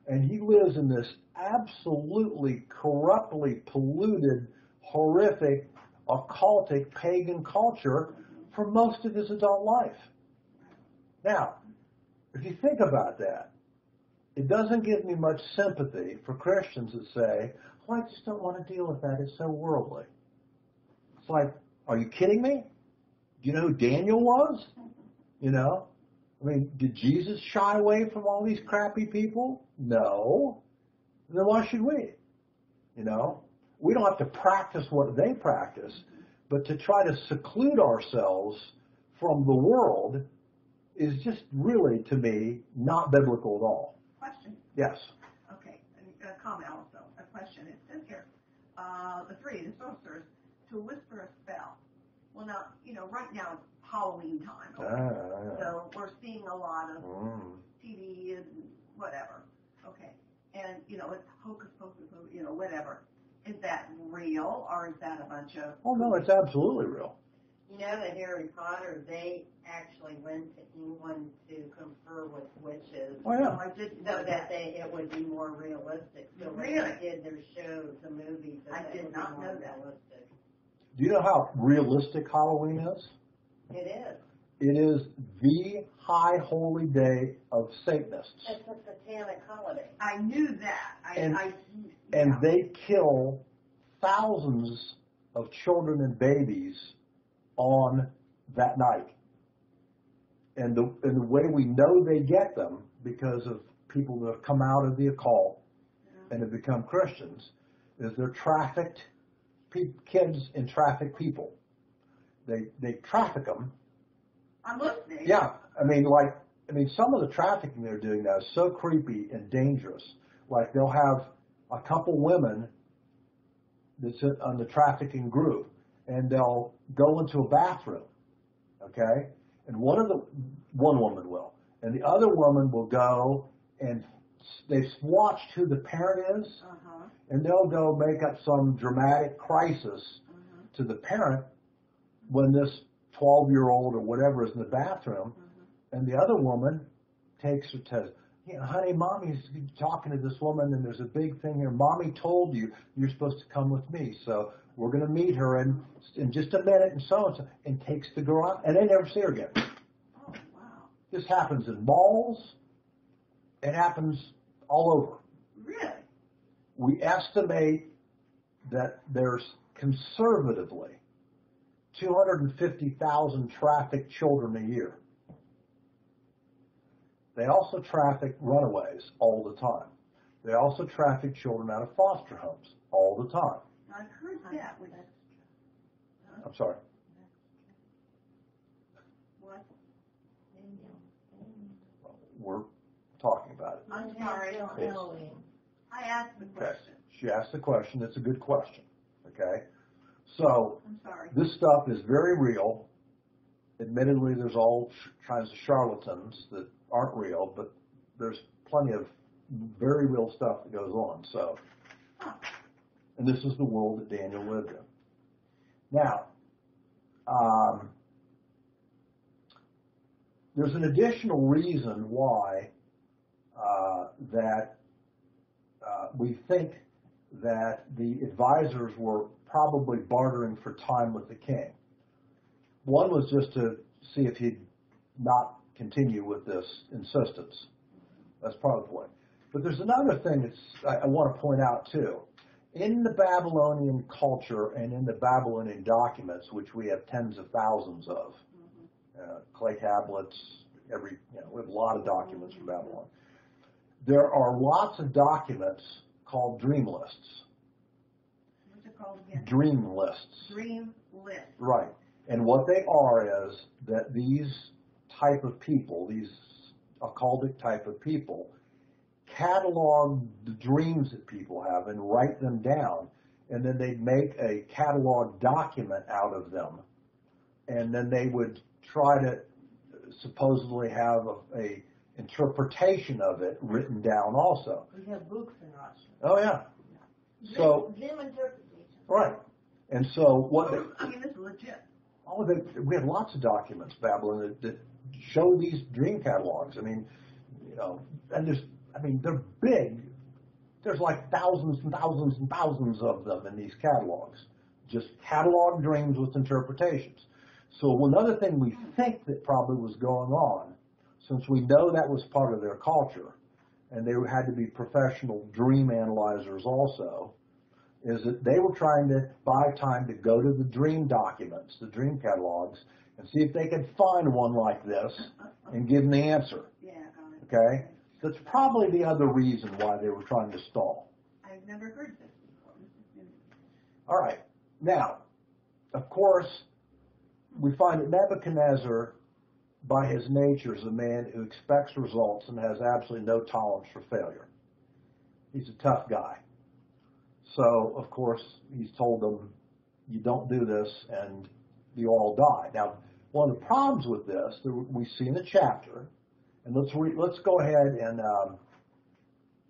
And he lives in this absolutely corruptly polluted, horrific, occultic, pagan culture for most of his adult life. Now, if you think about that, it doesn't give me much sympathy for Christians that say, well, I just don't want to deal with that. It's so worldly. It's like, are you kidding me? Do you know who Daniel was? I mean, did Jesus shy away from all these crappy people? No. Then why should we? We don't have to practice what they practice, but to try to seclude ourselves from the world is just really, to me, not biblical at all. Question? Yes. Okay, and a comment also. A question. It says here, the sorcerers, to whisper a spell. Well, now, right now it's Halloween time. Okay? So we're seeing a lot of TV and whatever. Okay. And, it's hocus pocus, whatever. Is that real, or is that a bunch of... Oh, no, it's absolutely real. That Harry Potter, they actually went to England to confer with witches. Oh, yeah. So that it would be more realistic. So when they did their shows, the movies, I did not know that. Realistic. Do you know how realistic Halloween is? It is. It is the high holy day of Satanists. It's a satanic holiday. I knew that. And they kill thousands of children and babies on that night. And the way we know they get them, because of people that have come out of the occult and have become Christians, is they're trafficked kids and trafficked people. They traffic them. I'm listening. Yeah, some of the trafficking they're doing now is so creepy and dangerous. Like they'll have a couple women that's on the trafficking group, and they'll go into a bathroom, okay? And one woman will, and the other woman will go and they've watched who the parent is, and they'll go make up some dramatic crisis to the parent when this 12-year-old or whatever is in the bathroom, and the other woman takes her to, honey, mommy's talking to this woman, and there's a big thing here. Mommy told you you're supposed to come with me, so we're going to meet her in just a minute, and so, and takes the girl out, and they never see her again. Oh, wow. This happens in malls. It happens all over. Really? We estimate that there's conservatively 250,000 trafficked children a year. They also traffic runaways all the time. They also traffic children out of foster homes all the time. I've heard that. I'm sorry. What? We're talking about it. I'm sorry. Yes. I asked the question. She asked the question. It's a good question. Okay? So, I'm sorry. this stuff is very real. Admittedly, there's all kinds of charlatans that aren't real, but there's plenty of very real stuff that goes on. So, and this is the world that Daniel lived in. Now, there's an additional reason why that we think that the advisors were probably bartering for time with the king. One was just to see if he'd not continue with this insistence. That's part of the point. But there's another thing that's I want to point out too. In the Babylonian culture and in the Babylonian documents, which we have tens of thousands of, clay tablets, we have a lot of documents from Babylon. There are lots of documents called dream lists. What's it called again? Dream lists. Dream list. Right. And what they are is that these type of people, these occultic type of people, catalog the dreams that people have and write them down, and then they'd make a catalog document out of them, and then they would try to supposedly have a interpretation of it written down also. We have books in Russia. Oh yeah. So Dream interpretation. right. And so what they, I mean, this is legit. we have lots of documents, Babylon, that show these dream catalogs. I mean, and they're big. There's like thousands and thousands and thousands of them in these catalogs. Just catalog dreams with interpretations. So another thing we think that probably was going on, since we know that was part of their culture, and they had to be professional dream analyzers also, is that they were trying to buy time to go to the dream documents, the dream catalogs, and see if they could find one like this and give them the answer. Yeah, got it. Okay? That's probably the other reason why they were trying to stall. I've never heard this before. All right. Now, of course, we find that Nebuchadnezzar, by his nature, is a man who expects results and has absolutely no tolerance for failure. He's a tough guy. So, of course, he's told them, you don't do this and you all die. Now, one of the problems with this that we see in the chapter, and let's go ahead and,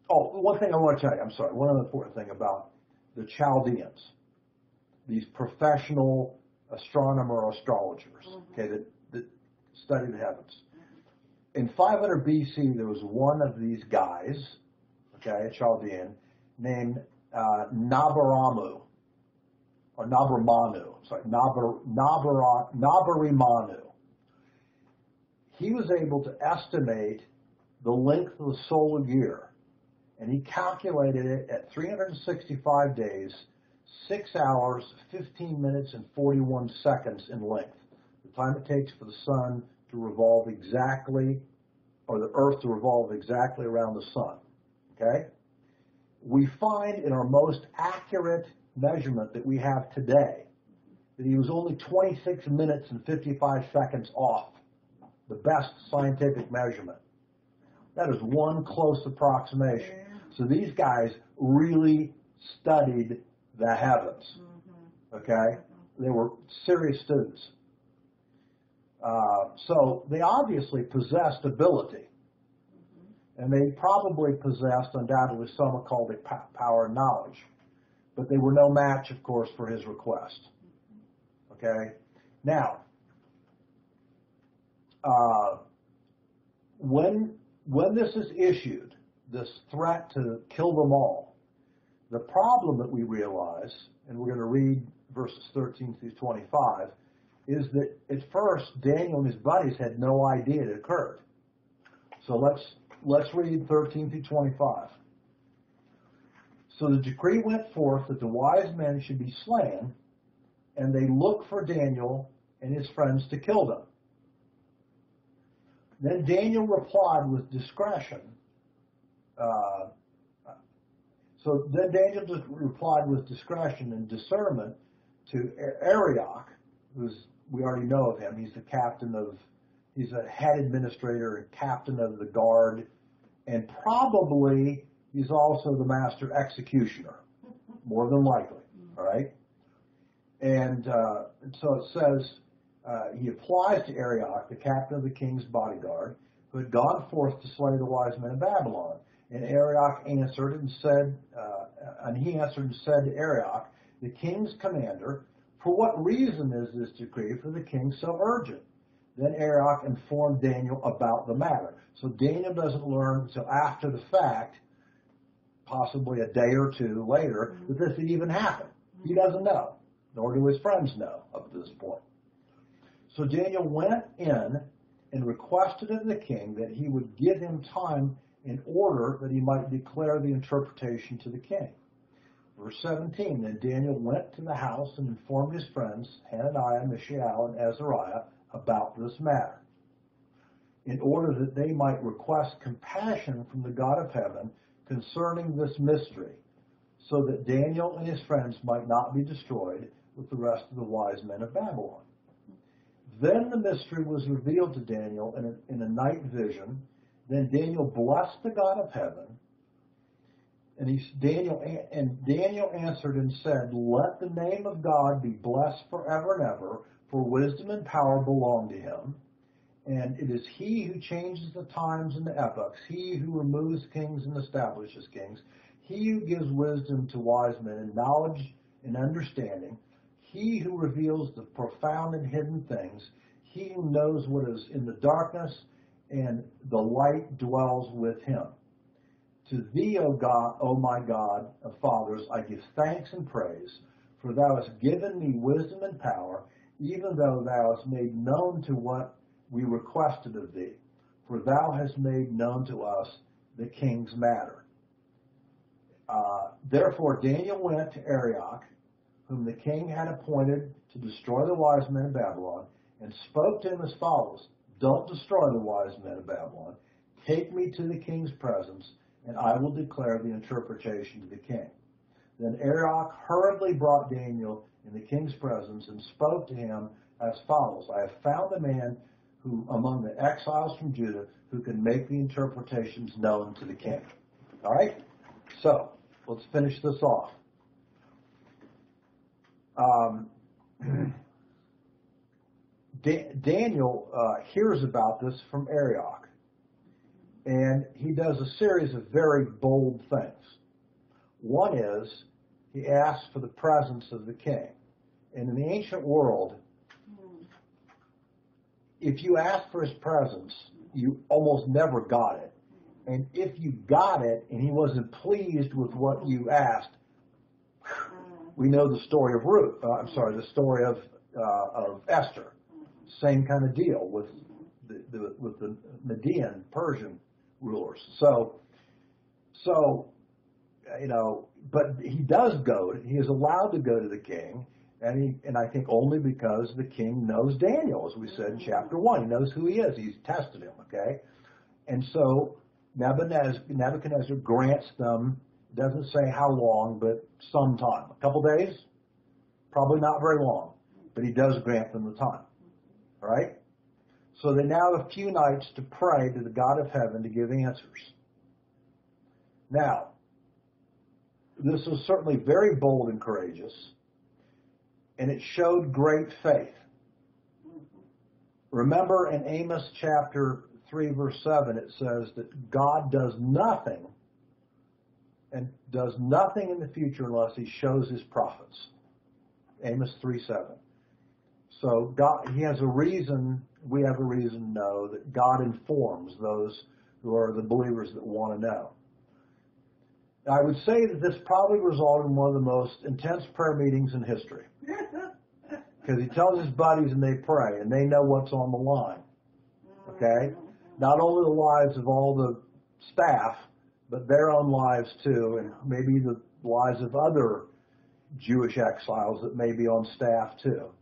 one thing I want to tell you, I'm sorry, one other important thing about the Chaldeans, these professional astronomer or astrologers, okay, that study the heavens. In 500 BC, there was one of these guys, okay, a Chaldean, named Nabarimanu. He was able to estimate the length of the solar year, and he calculated it at 365 days, 6 hours, 15 minutes, and 41 seconds in length. The time it takes for the sun to revolve exactly, or the earth to revolve exactly around the sun. Okay? We find in our most accurate measurement that we have today that he was only 26 minutes and 55 seconds off the best scientific measurement. That is one close approximation. So these guys really studied the heavens. Okay? They were serious students. So they obviously possessed ability. And they probably possessed undoubtedly some occultic power and knowledge. But they were no match, of course, for his request. Okay? Now, when this is issued, this threat to kill them all, the problem that we realize, and we're going to read verses 13 through 25, is that at first Daniel and his buddies had no idea it occurred. So let's read 13 through 25. So the decree went forth that the wise men should be slain, and they looked for Daniel and his friends to kill them. Then Daniel replied with discretion. Then Daniel just replied with discretion and discernment to Arioch, we already know of him. He's a head administrator and captain of the guard, and probably he's also the master executioner, more than likely, all right? And so it says, he applies to Arioch, the captain of the king's bodyguard, who had gone forth to slay the wise men of Babylon. And Arioch answered and said, to Arioch, the king's commander, for what reason is this decree for the king so urgent? Then Arioch informed Daniel about the matter. So Daniel doesn't learn until after the fact, possibly a day or two later, that this had even happened. He doesn't know, nor do his friends know up to this point. So Daniel went in and requested of the king that he would give him time in order that he might declare the interpretation to the king. Verse 17, then Daniel went to the house and informed his friends, Hananiah, Mishael, and Azariah, about this matter, in order that they might request compassion from the God of heaven concerning this mystery, so that Daniel and his friends might not be destroyed with the rest of the wise men of Babylon. Then the mystery was revealed to Daniel in a night vision. Then Daniel blessed the God of heaven, and Daniel answered and said, let the name of God be blessed forever and ever, for wisdom and power belong to him. And it is he who changes the times and the epochs, he who removes kings and establishes kings, he who gives wisdom to wise men and knowledge and understanding, he who reveals the profound and hidden things, he who knows what is in the darkness, and the light dwells with him. To thee, O God, O my God of fathers, I give thanks and praise, for thou hast given me wisdom and power, even though thou hast made known to what we requested of thee, for thou hast made known to us the king's matter. Therefore Daniel went to Arioch, whom the king had appointed to destroy the wise men of Babylon, and spoke to him as follows, don't destroy the wise men of Babylon. Take me to the king's presence, and I will declare the interpretation to the king. Then Arioch hurriedly brought Daniel in the king's presence and spoke to him as follows, I have found a man who, among the exiles from Judah, who can make the interpretations known to the king. All right? So, let's finish this off. Daniel hears about this from Arioch, and he does a series of very bold things. One is, he asks for the presence of the king. And in the ancient world, if you asked for his presence, you almost never got it. And if you got it and he wasn't pleased with what you asked, we know the story of the story of Esther. Same kind of deal with the Median Persian rulers. So but he does go. He is allowed to go to the king, and I think only because the king knows Daniel, as we said in chapter 1. He knows who he is. He's tested him. Okay, and so Nebuchadnezzar grants them. Doesn't say how long, but some time. A couple days, probably not very long, but he does grant them the time. All right? So they now have a few nights to pray to the God of heaven to give answers. Now, this was certainly very bold and courageous, and it showed great faith. Remember in Amos chapter 3, verse 7, it says that God does nothing in the future unless he shows his prophets. Amos 3:7. So God, he has a reason, we have a reason to know that God informs those who are the believers that want to know. Now, I would say that this probably resulted in one of the most intense prayer meetings in history. Because he tells his buddies and they pray, and they know what's on the line. Okay? Not only the lives of all the staff, but their own lives too, and maybe the lives of other Jewish exiles that may be on staff too.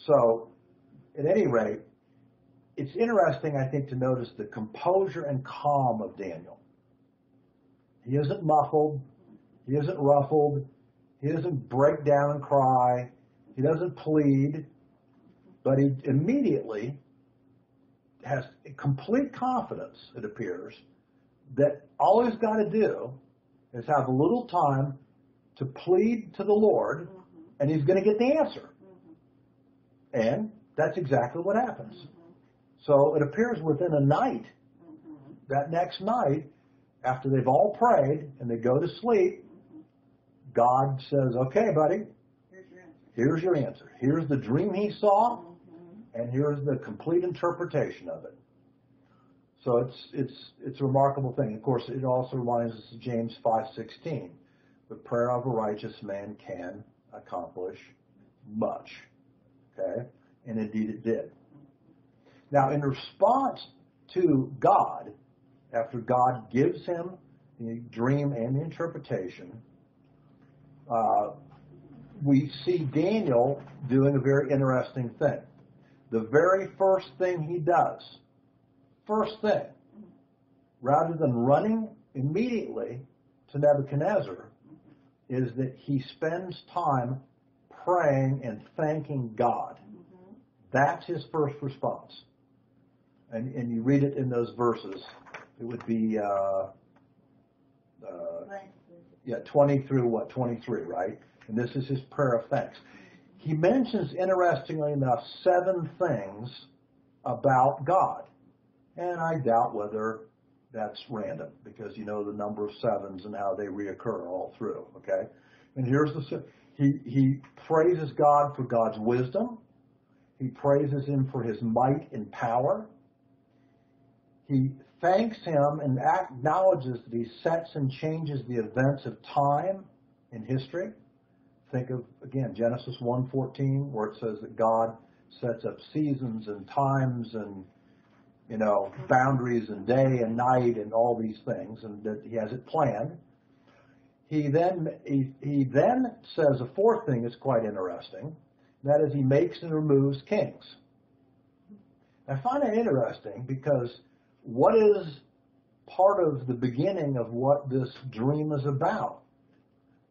So, at any rate, it's interesting, I think, to notice the composure and calm of Daniel. He isn't muffled. He isn't ruffled. He doesn't break down and cry. He doesn't plead. But he immediately has complete confidence, it appears, that all he's got to do is have a little time to plead to the Lord, and he's going to get the answer. And that's exactly what happens. So it appears within a night, that next night, after they've all prayed and they go to sleep, God says, okay, buddy, here's your answer. Here's the dream he saw, and here's the complete interpretation of it. So it's a remarkable thing. Of course, it also reminds us of James 5:16. The prayer of a righteous man can accomplish much. Okay? And indeed it did. Now, in response to God, after God gives him the dream and the interpretation, we see Daniel doing a very interesting thing. The very first thing he does, rather than running immediately to Nebuchadnezzar, is that he spends time praying and thanking God. That's his first response. And you read it in those verses. It would be 20 through 23, right? And this is his prayer of thanks. He mentions, interestingly enough, 7 things about God. And I doubt whether that's random, because you know the number of 7s and how they reoccur all through, okay? And here's he praises God for God's wisdom. He praises him for his might and power. He thanks him and acknowledges that he sets and changes the events of time in history. Think of, again, Genesis 1:14, where it says that God sets up seasons and times and, boundaries and day and night and all these things, and that he has it planned. He then says a fourth thing that's quite interesting. That is, he makes and removes kings. I find that interesting because what is part of the beginning of what this dream is about?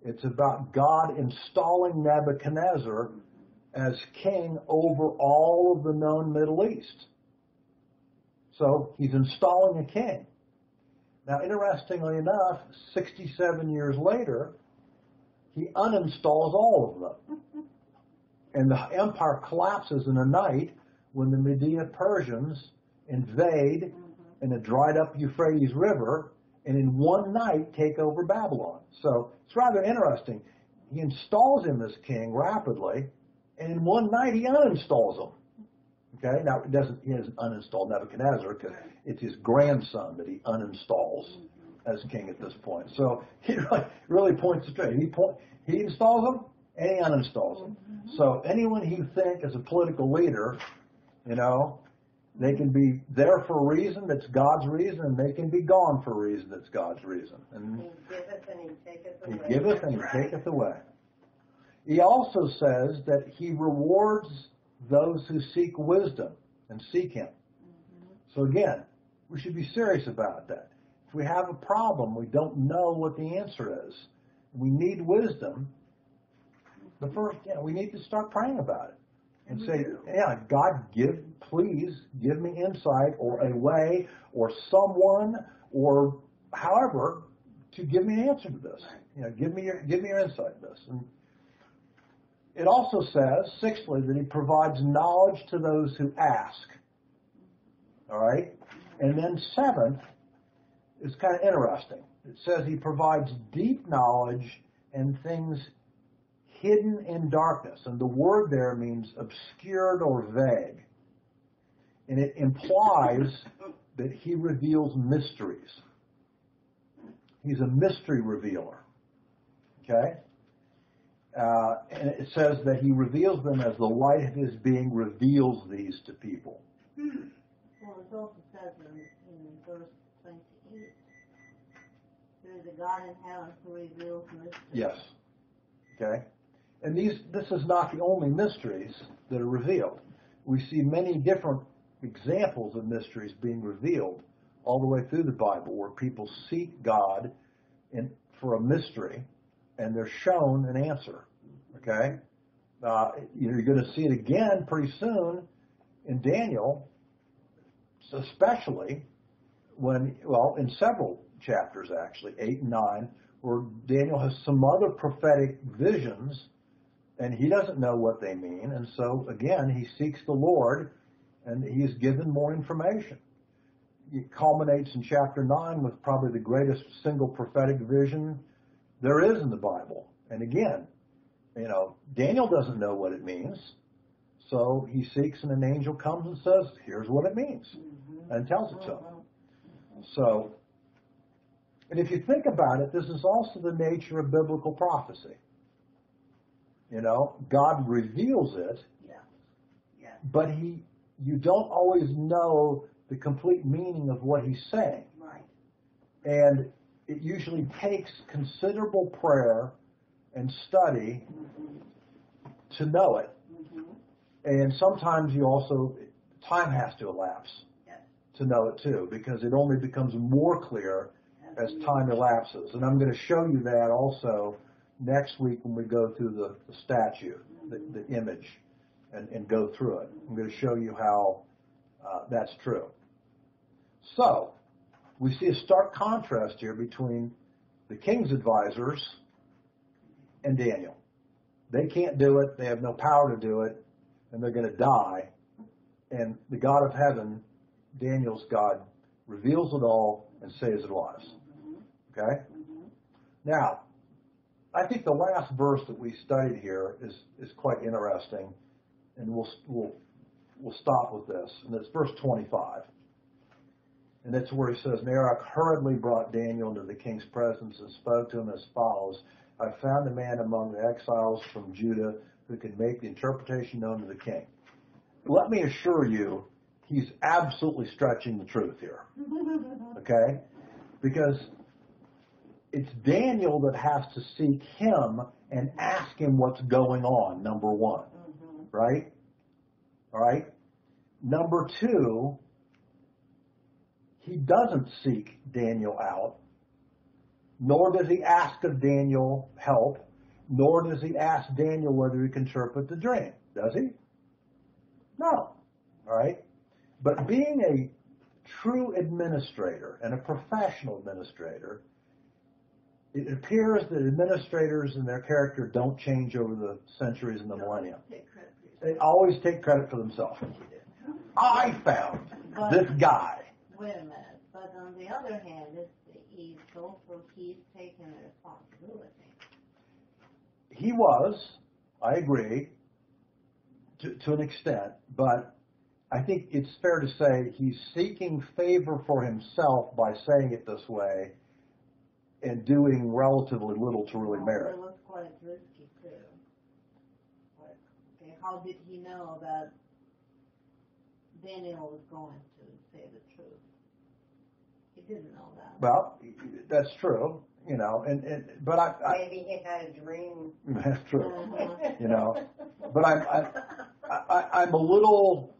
It's about God installing Nebuchadnezzar as king over all of the known Middle East. So he's installing a king. Now, interestingly enough, 67 years later, he uninstalls all of them. And the empire collapses in a night when the Medo-Persians invade in a dried up Euphrates River and in one night take over Babylon. So it's rather interesting. He installs him as king rapidly, and in one night he uninstalls him. Okay, now he doesn't uninstall Nebuchadnezzar, because it's his grandson that he uninstalls as king at this point. So he really points the trade. He installs him and he uninstalls him. So anyone you think is a political leader, they can be there for a reason that's God's reason, and they can be gone for a reason that's God's reason. And He giveth and he taketh he away. giveth and he taketh away. He also says that he rewards those who seek wisdom and seek him. So again, we should be serious about that. If we have a problem, we don't know what the answer is, we need wisdom. We need to start praying about it and say, God, please give me insight or a way or someone or however to give me an answer to this. Give me your insight to this. And it also says, sixthly, that he provides knowledge to those who ask. All right? And then seventh is kind of interesting. It says he provides deep knowledge and things hidden in darkness. And the word there means obscured or vague. And it implies that he reveals mysteries. He's a mystery revealer. Okay? And it says that he reveals them as the light of his being reveals these to people. Well, it also says in verse 28, there is a God in heaven who reveals mysteries. Yes. Okay? And this is not the only mysteries that are revealed. We see many different examples of mysteries being revealed all the way through the Bible, where people seek God for a mystery, and they're shown an answer. Okay? You're going to see it again pretty soon in Daniel, especially in several chapters actually, 8 and 9, where Daniel has some other prophetic visions, and he doesn't know what they mean. And so, again, he seeks the Lord, and he is given more information. It culminates in chapter 9 with probably the greatest single prophetic vision there is in the Bible. And again, Daniel doesn't know what it means. So he seeks, and an angel comes and says, here's what it means, and tells it to him. So, and if you think about it, this is also the nature of biblical prophecy. God reveals it, but you don't always know the complete meaning of what he's saying. Right. And it usually takes considerable prayer and study to know it. And sometimes time has to elapse to know it too, because it only becomes more clear as time elapses. And I'm going to show you that also next week when we go through the statue, the image, and go through it. I'm going to show you how that's true. So, we see a stark contrast here between the king's advisors and Daniel. They can't do it, they have no power to do it, and they're going to die. And the God of heaven, Daniel's God, reveals it all and saves it wise. Okay? Now, I think the last verse that we studied here is quite interesting, and we'll stop with this. And it's verse 25. And that's where he says, Narok hurriedly brought Daniel into the king's presence and spoke to him as follows. I found a man among the exiles from Judah who can make the interpretation known to the king. Let me assure you, he's absolutely stretching the truth here. Okay? Because it's Daniel that has to seek him and ask him what's going on, number one. Right? All right? Number two, he doesn't seek Daniel out, nor does he ask of Daniel help, nor does he ask Daniel whether he can interpret the dream. Does he? No. All right? But being a true administrator and a professional administrator, it appears that administrators and their character don't change over the centuries and the millennia. They always take credit for themselves. I found this guy. Wait a minute. But on the other hand, he's taking the responsibility. He was, I agree, to an extent, but I think it's fair to say he's seeking favor for himself by saying it this way and doing relatively little to really merit. It was quite risky too. But, okay, how did he know that Daniel was going to say the truth? He didn't know that. Well, that's true, but I maybe he had a dream. That's true, But I'm a little.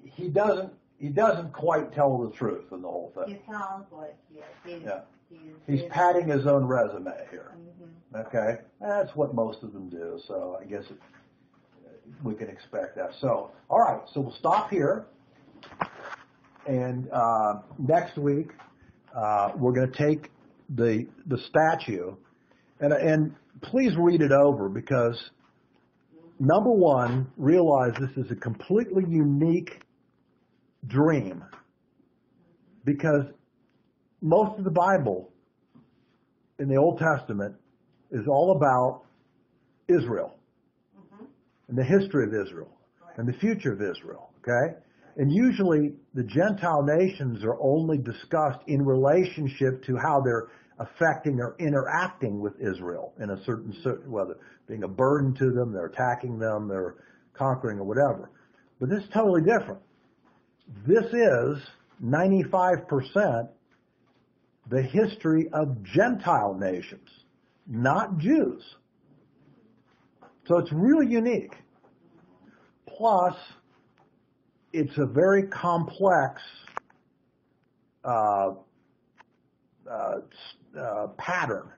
He doesn't quite tell the truth in the whole thing. He sounds like he's padding his own resume here. Okay, that's what most of them do. So I guess we can expect that. So all right, so we'll stop here. And next week, we're going to take the statue, and please read it over, because number one, realize this is a completely unique dream, because most of the Bible in the Old Testament is all about Israel and the history of Israel and the future of Israel. Okay? And usually the Gentile nations are only discussed in relationship to how they're affecting or interacting with Israel in a certain, whether being a burden to them, they're attacking them, they're conquering or whatever. But this is totally different. This is 95% the history of Gentile nations, not Jews. So it's really unique. Plus, it's a very complex pattern.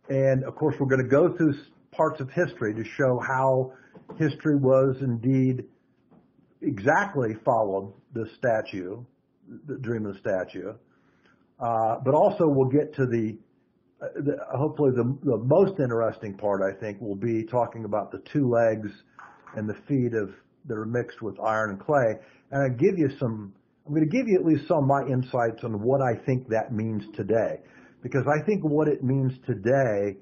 And, of course, we're going to go through parts of history to show how history was indeed exactly followed the statue, the dream of the statue. But also we'll get to hopefully the most interesting part, I think, will be talking about the two legs and the feet that are mixed with iron and clay. And I'm going to give you at least some of my insights on what I think that means today. Because I think what it means today,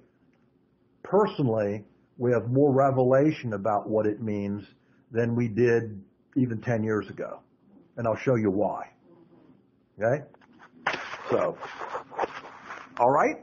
personally, we have more revelation about what it means than we did even 10 years ago. And I'll show you why. Okay? So, all right?